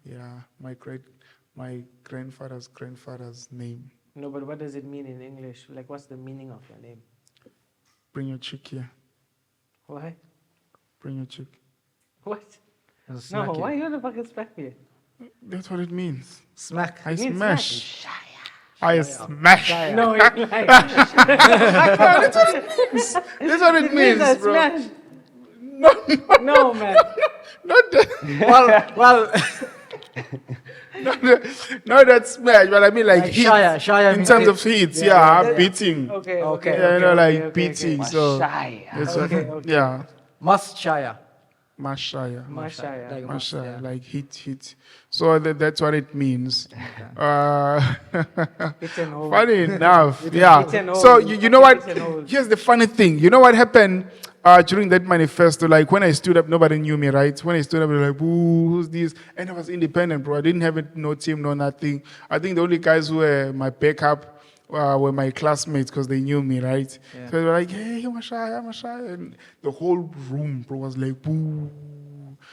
Yeah, my grandfather's name. No, but what does it mean in English? Like, what's the meaning of your name? Bring your chick here. Why? Bring your chick. What? It'll No, smack you. why you the fucking smack me? That's what it means. Smack. I It means smash. I smash. No, it's like That's what it it means means, I bro. smash. No, No, man. not that. Well, No, that's smash, but I mean like hits. Shaya In means terms hit. of hits, Yeah. beating. Okay, Okay. okay. Yeah, okay, like beating. So Mashaya. that's what, Okay. yeah, Mashaya. Mashaya. Mashaya. Like Mashaya, yeah. like hit. So that's what it means. It's an old. Funny enough, yeah. It's an old. So you know what? It's an old. Here's the funny thing. You know what happened during that manifesto? Like when I stood up, nobody knew me, right? When I stood up, they were like, "Ooh, who's this?" And I was independent, bro. I didn't have no team, no nothing. I think the only guys who were my backup were my classmates because they knew me, right? Yeah. So they were like, hey, Mashaya, Mashaya. And the whole room, bro, was like, boo.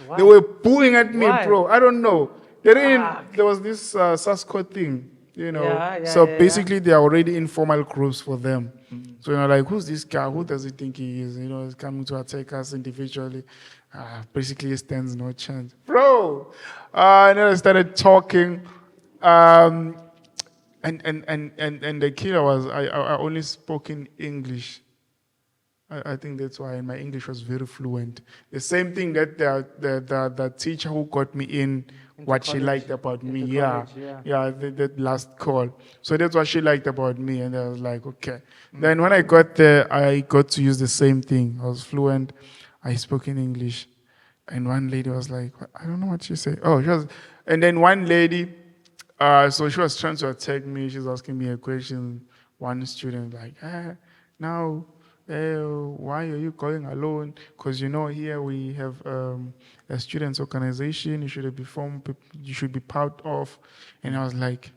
Why? They were booing at me, Why? bro. I don't know. They didn't, Fuck. there was this Sasco thing, you know. Yeah, So yeah. basically, they are already informal groups for them. So you're like, who's this guy? Who does he think he is? You know, he's coming to attack us individually. Basically, he stands no chance, bro. And then I started talking, and the killer was I only spoke in English. I think that's why my English was very fluent. The same thing that the teacher who got me in, what she college. liked about me, Into yeah, college, yeah. that last call. So that's what she liked about me, and I was like, okay. Then when I got there, I got to use the same thing. I was fluent. I spoke in English, and one lady was like, I don't know what she said. Oh, she was, and then one lady, so she was trying to attack me. She was asking me a question. One student like, now. Why are you going alone? Because you know here we have a students organization. You should be you should be part of. And I was like,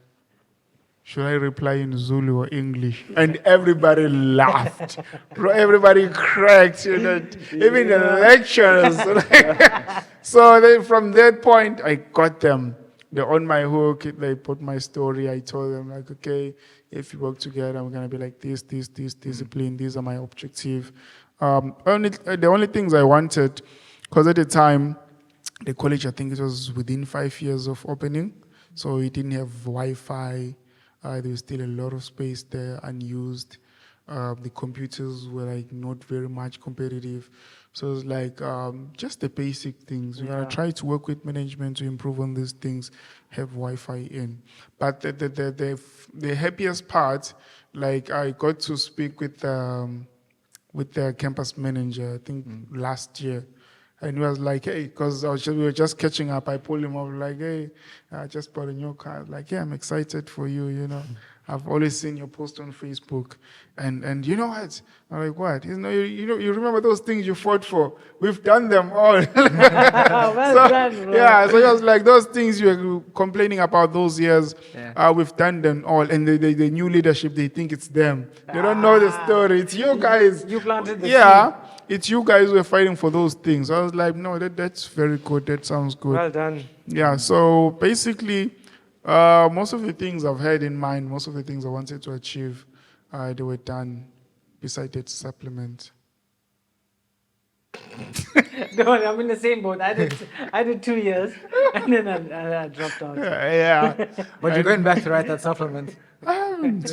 should I reply in Zulu or English? And everybody laughed. Bro, everybody cracked. You know, even the lecturers. So then from that point, I got them. They're on my hook. They put my story. I told them like, okay, if we work together, I'm gonna be like this discipline. These are my objective. The only things I wanted, because at the time, the college, I think it was within 5 years of opening, so it didn't have Wi-Fi. There was still a lot of space there unused. The computers were like not very much competitive. So it's like just the basic things. We're gonna try to work with management to improve on these things, have Wi-Fi in. But the happiest part, like I got to speak with the campus manager, I think last year. And he was like, hey, because we were just catching up. I pulled him up like, hey, I just bought a new car. Like, yeah, I'm excited for you, you know. I've always seen your post on Facebook. And you know what? I'm like, what? You know, you remember those things you fought for? We've done them all. Well done, bro. Yeah, so it was like those things you were complaining about those years, we've done them all. And the new leadership, they think it's them. They don't know the story. It's you guys. You planted the seed. It's you guys who are fighting for those things. I was like, no, that's very good. That sounds good. Well done. Yeah, so basically, most of the things I've had in mind, most of the things I wanted to achieve, they were done beside that supplement. Don't worry, I'm in the same boat. I did 2 years, and then I dropped out. Yeah. But you're going back to write that supplement. I haven't.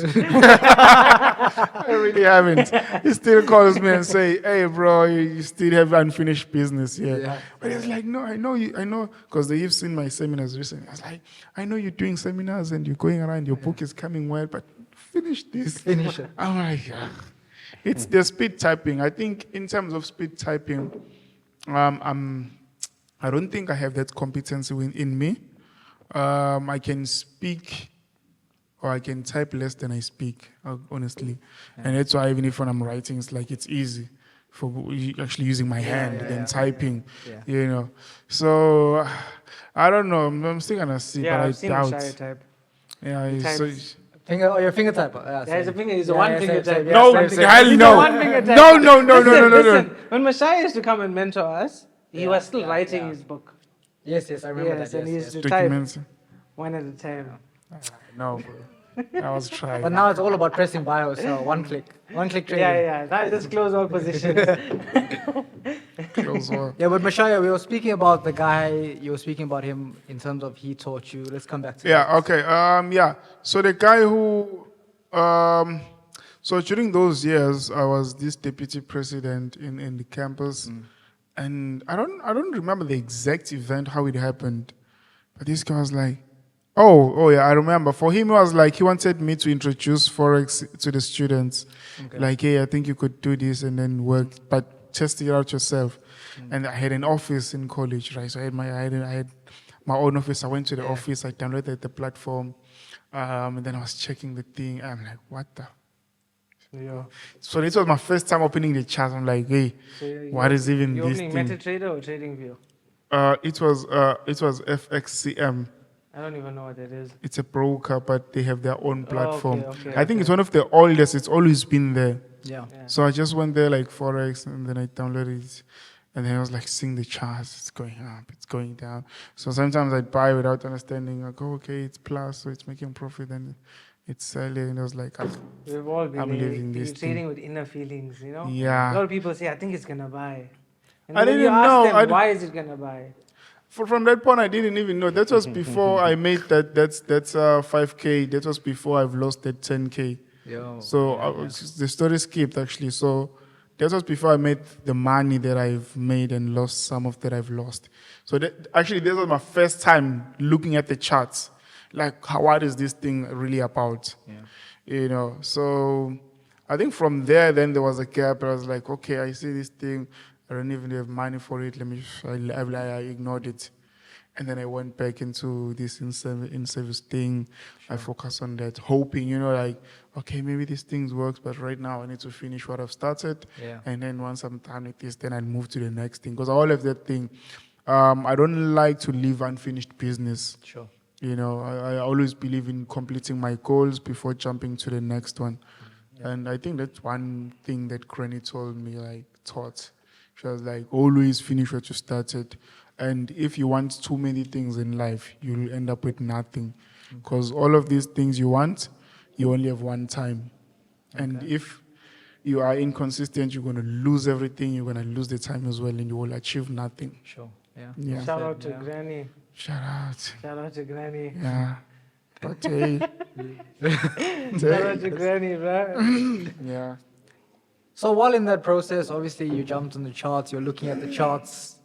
I really haven't. He still calls me and say, hey, bro, you still have unfinished business here. Yeah. But he's like, no, I know, because they've seen my seminars recently. I was like, I know you're doing seminars and you're going around, your book is coming well, but finish this. Finish it. I'm like, it's the speed typing. I think in terms of speed typing, I don't think I have that competency in me. I can speak or I can type less than I speak, honestly. And that's why even if when I'm writing, it's like it's easy for actually using my hand than typing, you know. So, I don't know. I'm still going to see, but I doubt. Mashaya type. Yeah, so... Your finger type. There's a finger. It's a one finger type. No, hell He's no. a one finger type. No. Listen, when Mashaya used to come and mentor us, he was still writing his book. Yes, I remember that. And he Yes, used to Documents. type one at a time. No, bro. I was trying. But now it's all about pressing bio, so one click trading. Yeah. Now just close all positions. Close one. Yeah, but Mashaya, we were speaking about the guy, you were speaking about him in terms of he taught you. Let's come back to that. Yeah, okay. So the guy who, so during those years, I was this deputy president in the campus. And I don't remember the exact event, how it happened. But this guy was like, oh yeah, I remember. For him, it was like he wanted me to introduce forex to the students. Okay. Like, hey, I think you could do this and then work, but test it out yourself. And I had an office in college, right? So I had my own office. I went to the office. I downloaded the platform, and then I was checking the thing. I'm like, what the? Yeah. So this was my first time opening the chat. I'm like, hey, what is even this thing? You opening MetaTrader or TradingView? It was FXCM. I don't even know what that is. It's a broker, but they have their own platform. okay, I think it's one of the oldest. It's always been there. Yeah. Yeah. So I just went there like forex, and then I downloaded it, and then I was like seeing the charts. It's going up, it's going down. So sometimes I'd buy without understanding. Like, oh, okay, it's plus, so it's making profit, and it's selling. And I was like, We've all been I'm there. living this You're trading with inner feelings, you know? Yeah. A lot of people say, I think it's going to buy. And I then when you didn't ask know. them, why is it going to buy? From that point, I didn't even know. That was before I made that. That's 5K. That was before I've lost that 10K. Yo. So the story skipped actually. So that was before I made the money that I've made and lost some of that I've lost. So actually, this was my first time looking at the charts. Like, what is this thing really about? Yeah. You know. So I think from there, then there was a gap. I was like, okay, I see this thing. I don't even have money for it. I ignored it. And then I went back into this in-service thing. I focused on that, hoping, like, okay, maybe these things works, but right now I need to finish what I've started. Yeah. And then once I'm done with this, then I'll move to the next thing. Because I all have that thing. I don't like to leave unfinished business. Sure. I always believe in completing my goals before jumping to the next one. Yeah. And I think that's one thing that Granny told me, taught. She was like, always finish what you started. And if you want too many things in life, you'll end up with nothing. Because all of these things you want, you only have one time. Okay. And if you are inconsistent, you're going to lose everything. You're going to lose the time as well, and you will achieve nothing. Sure. Yeah. Yeah. Shout out to Granny. Shout out. Shout out to Granny. Yeah. But hey. Shout out to Granny, bro. Yeah. So while in that process, obviously you jumped on the charts, you're looking at the charts.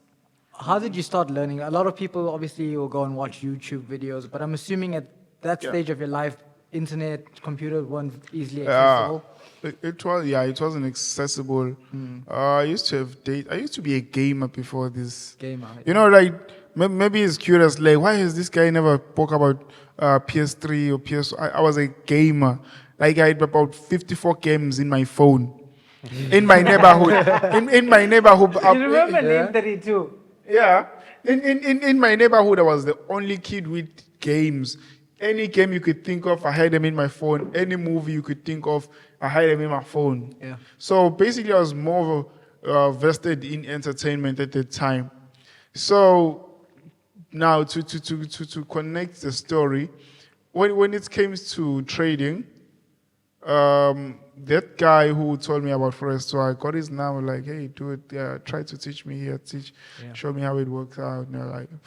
How did you start learning? A lot of people obviously will go and watch YouTube videos, but I'm assuming at that stage of your life, internet, computer weren't easily accessible. It wasn't accessible. I used to be a gamer before this. Gamer. Maybe it's curious, like, why has this guy never spoke about PS3 or PS? I was a gamer. Like, I had about 54 games in my phone. In my neighborhood. in my neighborhood. You remember Name 32? Yeah. In my neighborhood, I was the only kid with games. Any game you could think of, I had them in my phone. Any movie you could think of, I had them in my phone. Yeah. So basically, I was more vested in entertainment at the time. So now to connect the story, when it came to trading, that guy who told me about forex, so I got his number, like, hey, do it, try to teach me here, show me how it works out.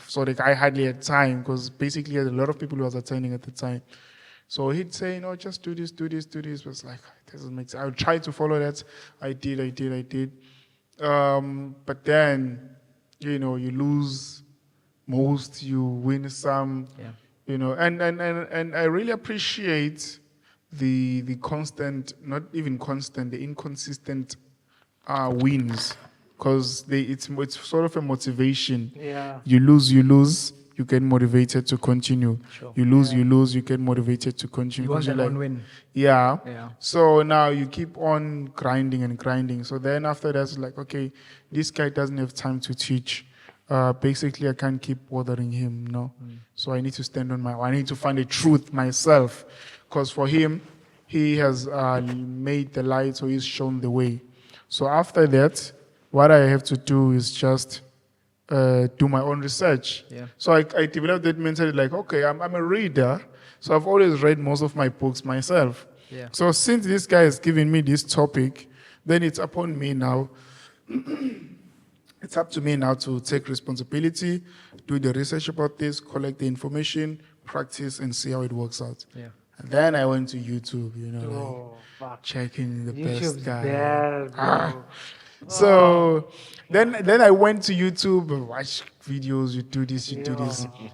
So the guy hardly had time, because basically a lot of people who was attending at the time. So he'd say, just do this. It was like, it doesn't make sense. I would try to follow that. I did. But then, you lose most, you win some, and I really appreciate the constant, not even constant, the inconsistent wins, because it's sort of a motivation. Yeah. You lose, you get motivated to continue. Sure. You lose, you get motivated to continue. You want that one win. Yeah. Yeah. So now you keep on grinding and grinding. So then after that, it's like, okay, this guy doesn't have time to teach. Basically, I can't keep bothering him, So I need to stand on I need to find the truth myself. Because for him, he has made the light, so he's shown the way. So after that, what I have to do is just do my own research. Yeah. So I developed that mentality, like, okay, I'm a reader, so I've always read most of my books myself. Yeah. So since this guy has given me this topic, then it's upon me now. It's up to me now to take responsibility, do the research about this, collect the information, practice, and see how it works out. Yeah. And then I went to YouTube, checking the YouTube's best guy. bad, bro. So then I went to YouTube and watched videos. You do this.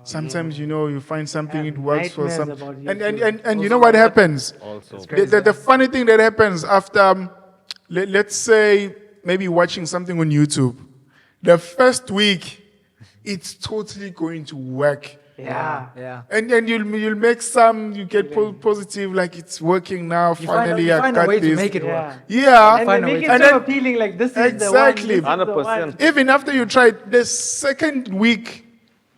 Sometimes you find something, it works for some. And you know what happens? Also, The funny thing that happens after, let's say, maybe watching something on YouTube, the first week, it's totally going to work. Yeah. And then you'll make some, you get positive, like it's working now. Finally, you find I a got way this. to make it work. Yeah. And Find they a make way it to- so And then- appealing, like this is Exactly. the one. This is the one. 100%. Even after you try it, the second week,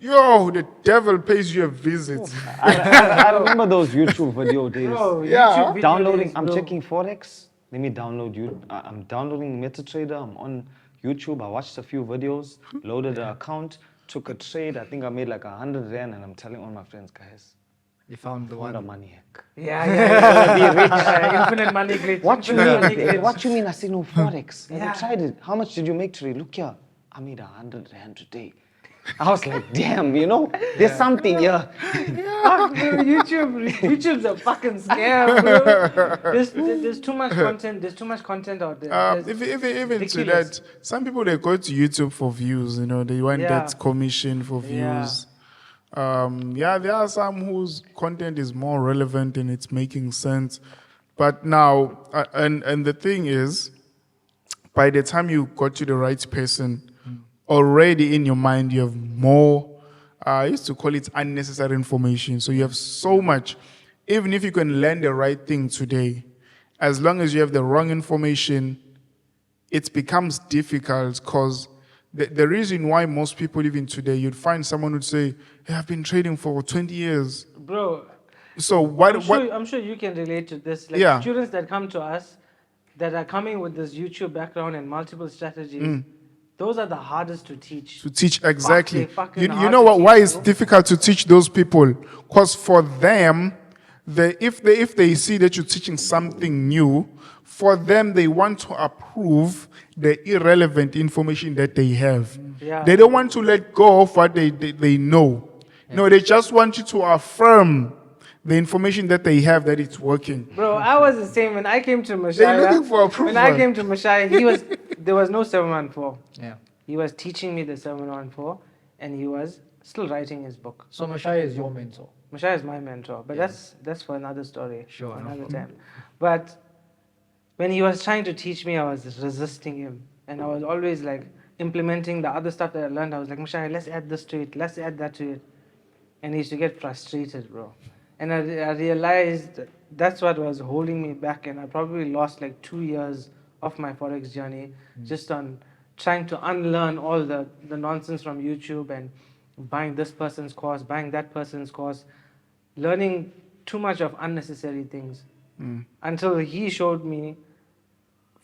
Yo, the devil pays you a visit. I remember those YouTube video days. Bro, Yeah. YouTube video Downloading, days, I'm bro. checking forex. Let me download you. I'm downloading MetaTrader. I'm on YouTube. I watched a few videos, loaded an account, took a trade. I think I made like 100 rand, and I'm telling all my friends, guys, You found the what a one. money hack. Yeah. Be rich. Infinite money glitch. What you Infinite money mean? glitch. What you mean? I said no forex. And Yeah. I tried it. How much did you make today? Look here, I made 100 rand today. I was like, damn, there's something here. Fuck, bro, YouTube's a fucking scam, bro. There's too much content. There's too much content out there. There's- Even to ridiculous. that, some people they go to YouTube for views. They want Yeah. that commission for views. There are some whose content is more relevant and it's making sense. But now, and the thing is, by the time you got to the right person, already in your mind you have more. I used to call it unnecessary information. So you have so much. Even if you can learn the right thing today, as long as you have the wrong information, it becomes difficult because the reason why most people even today, you'd find someone would say, hey, I've been trading for 20 years. Bro, So what? I'm sure you can relate to this. Like Yeah. students that come to us that are coming with this YouTube background and multiple strategies, those are the hardest to teach. To teach exactly. they're fucking You hard know to what? teach, Why it's bro. difficult to teach those people? Because for them, if they see that you're teaching something new, for them they want to approve the irrelevant information that they have. Yeah. They don't want to let go of what they know. No, they just want you to affirm the information that they have that it's working. Bro, I was the same when I came to Mashaya. looking for approval. When I came to Mashaya, there was no 714. Yeah. He was teaching me the 714 and he was still writing his book. So Mashaya is your mentor. Mashaya is my mentor, but that's for another story. Sure, for no another time. But when he was trying to teach me, I was resisting him. And I was always like implementing the other stuff that I learned. I was like, Mashaya, let's add this to it, let's add that to it. And he used to get frustrated, bro. And I realized that's what was holding me back. And I probably lost like 2 years of my forex journey just on trying to unlearn all the nonsense from YouTube and buying this person's course, buying that person's course, learning too much of unnecessary things. Until he showed me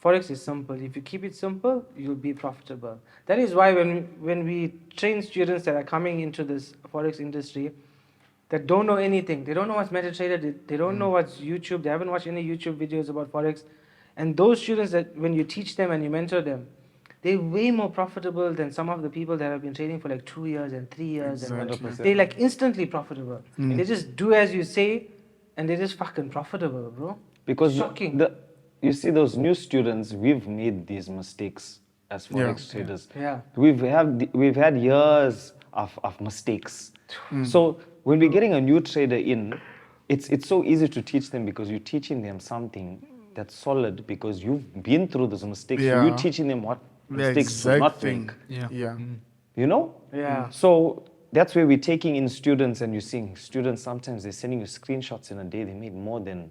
forex is simple. If you keep it simple, you'll be profitable. That is why when we train students that are coming into this forex industry that don't know anything, they don't know what's MetaTrader, they don't know what's YouTube, they haven't watched any YouTube videos about forex, and those students that when you teach them and you mentor them, they're way more profitable than some of the people that have been trading for like 2 years and 3 years. Exactly. And they're like instantly profitable. They just do as you say, and they're just fucking profitable, bro. Because Shocking. you see those new students, we've made these mistakes as forex traders. Yeah. We've had years of mistakes. So when we're getting a new trader in, it's so easy to teach them because you're teaching them something that's solid because you've been through those mistakes. So Yeah. you're teaching them what The mistakes to exact not thing. make. Yeah. Yeah. So that's where we're taking in students, and you're seeing students sometimes they're sending you screenshots in a day. They made more than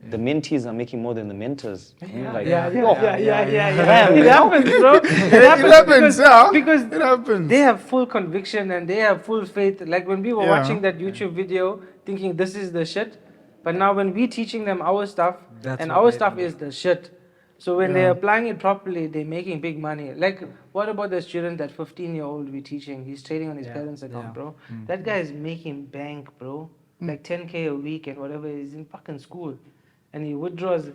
the mentees are making more than the mentors. And you're like, Yeah. Damn, It happens, bro. It happens, yeah. Because It happens. they have full conviction and they have full faith. Like when we were Yeah. watching that YouTube video, thinking this is the shit. But now when we teaching them our stuff, That's and what our made stuff them is the shit. So when they're applying it properly, they're making big money. Like, what about the student, that 15-year-old we're teaching? He's trading on his parents' account, bro. That guy is making bank, bro. Like 10K a week and whatever. He's in fucking school. And he withdraws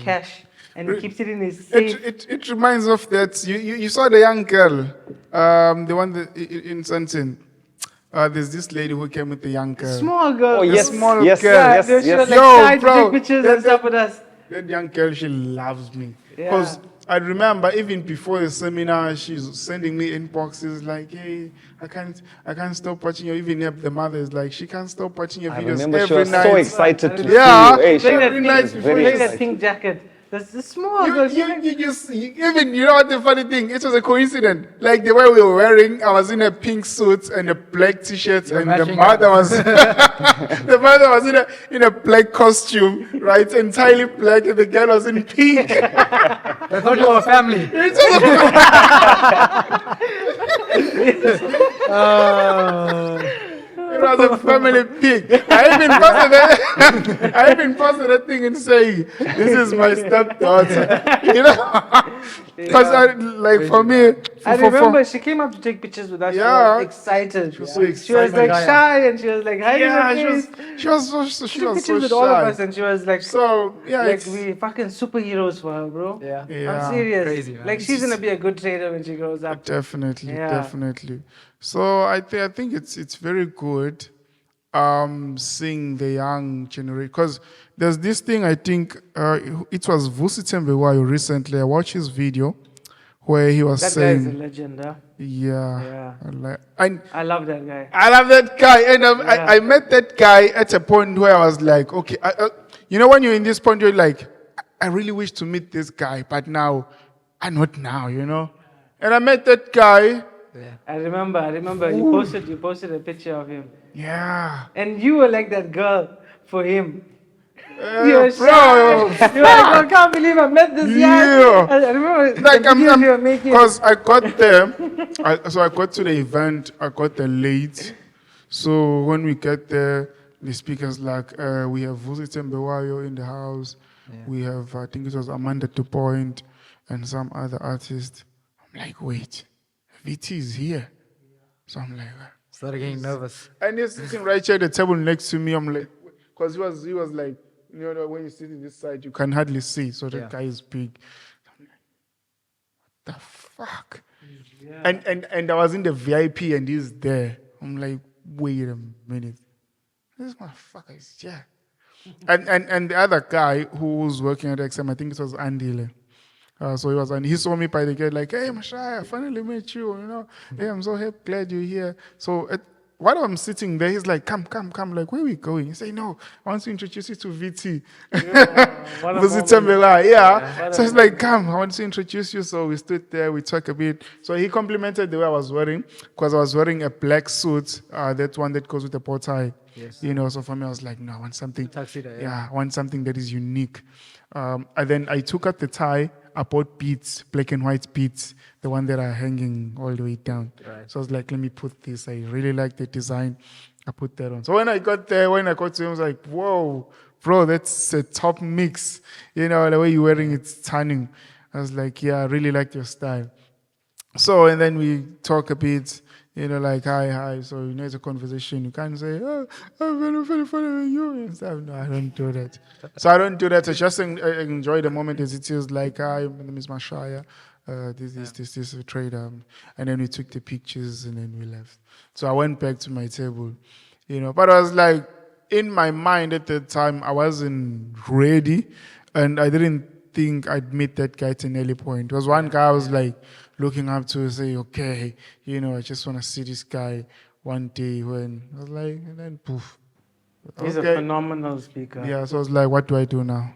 cash and he keeps it in his safe. It reminds of that. You saw the young girl, the one that, in Santin. There's this lady who came with the young girl. Small girl. Oh, yes, small yes, girl. Yeah, yes, they should yes. like Yo, try to bro, take pictures that- and stuff with us. That young girl, she loves me. Yeah. Because I remember even before the seminar, she's sending me inboxes like, "Hey, I can't stop watching your." Even if the mother is like, she can't stop watching your I videos remember she every was night. so excited to see Yeah. you. Hey, she Wearing that every was night pink, before very wearing that excited. pink jacket. That's the small You, girl. even, you know what the funny thing? It was a coincidence. Like the way we were wearing, I was in a pink suit and a black t-shirt, and the matching mother was, the mother was in a black costume, right? Entirely black, and the girl was in pink. I thought you were a family. It was a family pic. I even posted that. I even posted that thing and saying, "This is my stepdaughter." You know, because like for me, I for remember she came up to take pictures with us. She Yeah. was excited. She was so She was excited. like shy and she was like hiding her yeah, face. she was so She took so pictures with all of shy. us and she was like, So yeah, like it's we fucking superheroes for her, bro. Yeah. yeah, I'm serious. Crazy, man. Like she's gonna be a good trader when she grows up. definitely, Yeah. definitely. So I think it's very good seeing the young generation, because there's this thing. I think it was Vusi Thembekwayo recently. I watched his video where he was That guy is a saying, legend, huh? yeah, Yeah. and I love that guy. I love that guy, and Yeah. I met that guy at a point where I was like, okay, you know, when you're in this point, you're like, I really wish to meet this guy, but now, not now, you know. And I met that guy. I remember you posted a picture of him. Yeah, And you were like that girl for him. uh, You were bro, shy. You were like, I can't believe I met this guy. Yeah. I remember like the videos you were making. because I got there, so I got to the event. I got there late. So when we get there, the speakers like, we have Vusi Thembekwayo in the house. We have, I think it was Amanda to Point and some other artist. I'm like, wait, VT is here. So I'm like, Started getting nervous. and he's sitting right here at the table next to me. I'm like, because he was like, you know, when you sit in this side, you can hardly see. So that guy is big. I'm like, what the fuck? And I was in the VIP and he's there. I'm like, wait a minute. This motherfucker is here. And the other guy who was working at XM, I think it was Andile. So he was, and he saw me by the gate, like, hey, Mashaya, I finally met you, you know. Hey, I'm so happy, glad you're here. So while I'm sitting there, he's like, come, like, where are we going? He say, no, I want to introduce you to VT. What a Vusi moment. Thembekwayo, yeah. what So a he's like, come, I want to introduce you. So we stood there, we talked a bit. So he complimented the way I was wearing, because I was wearing a black suit, that one that goes with the bow tie. Yes. You know, so for me, I was like, no, I want something. Tuxedo, Yeah, I want something that is unique. And then I took out the tie. I bought beads, black and white beads, the one that are hanging all the way down. Right. So I was like, let me put this. I really like the design. I put that on. So when I got there, when I got to him, I was like, whoa, bro, that's a top mix. You know, the way you're wearing it's stunning. I was like, yeah, I really like your style. So, and then we talk a bit, you know, like, hi. So, you know, it's a conversation. You can't say, oh, I'm very funny with you and stuff. No, I don't do that. So I don't do that. I just enjoy the moment as it is, like, hi, my name is Mashaya. This is a trader. And then we took the pictures and then we left. So I went back to my table, you know, but I was like, in my mind at the time, I wasn't ready and I didn't think I'd meet that guy at an early point. There was one guy I was like looking up to, say, okay, you know, I just want to see this guy one day. When I was like, and then poof. He's a phenomenal speaker. Yeah, so I was like, what do I do now?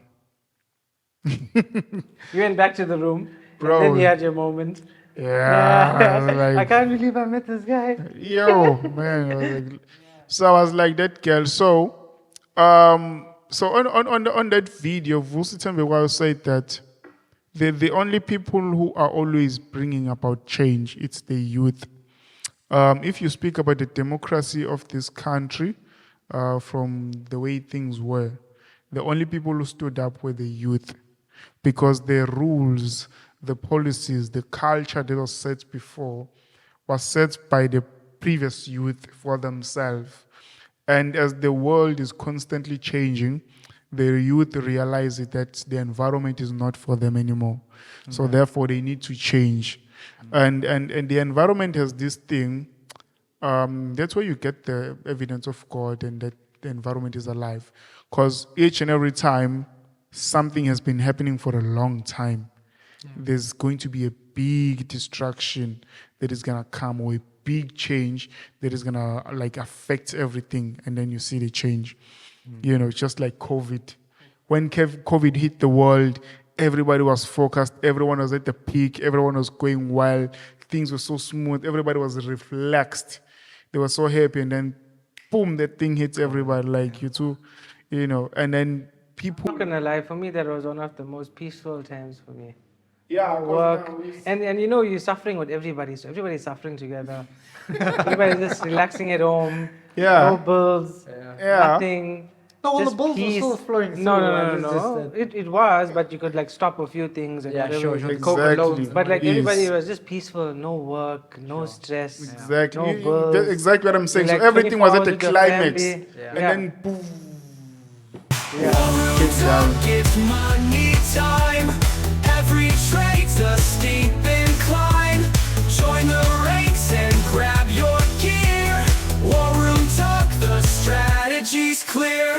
You went back to the room, Bro. and then you had your moment. Yeah. I was I like, can't believe I met this guy. yo, man. I was like, so I was like that girl. So, so on that video, Vusi Thembekwayo said that the only people who are always bringing about change, it's the youth. If you speak about the democracy of this country, from the way things were, the only people who stood up were the youth, because the rules, the policies, the culture that was set before was set by the previous youth for themselves. And as the world is constantly changing, the youth realize that the environment is not for them anymore. So therefore they need to change. And the environment has this thing, that's where you get the evidence of God and that the environment is alive. Because each and every time something has been happening for a long time, there's going to be a big destruction that is going to come, or a big change that is going to like affect everything, and then you see the change. You know, just like COVID. When COVID hit the world, everybody was focused, everyone was at the peak, everyone was going wild, things were so smooth, everybody was relaxed. They were so happy, and then boom, that thing hits everybody, like you too, you know, and then people. Not gonna lie, for me that was one of the most peaceful times for me. Yeah, 'cause work, now we- and you know you're suffering with everybody, so everybody's suffering together. Everybody's just relaxing at home. Yeah. No bills. Yeah. Nothing. No, all the just bills were peace. still flowing No, through, no, right? no, It's no, just no. that- It was, but you could like stop a few things and Yeah, whatever. sure, sure. The Exactly. COVID loans. But like Yes. everybody was just peaceful, no work, no stress, Exactly. no You- bills. that's exactly what I'm saying. You're So like everything was 24 at a hours with your climax. family. And then boom. WarRoom Talk, it's money time. Every trade's a steep incline. Join the ranks and grab your gear. WarRoom Talk, the strategy's clear.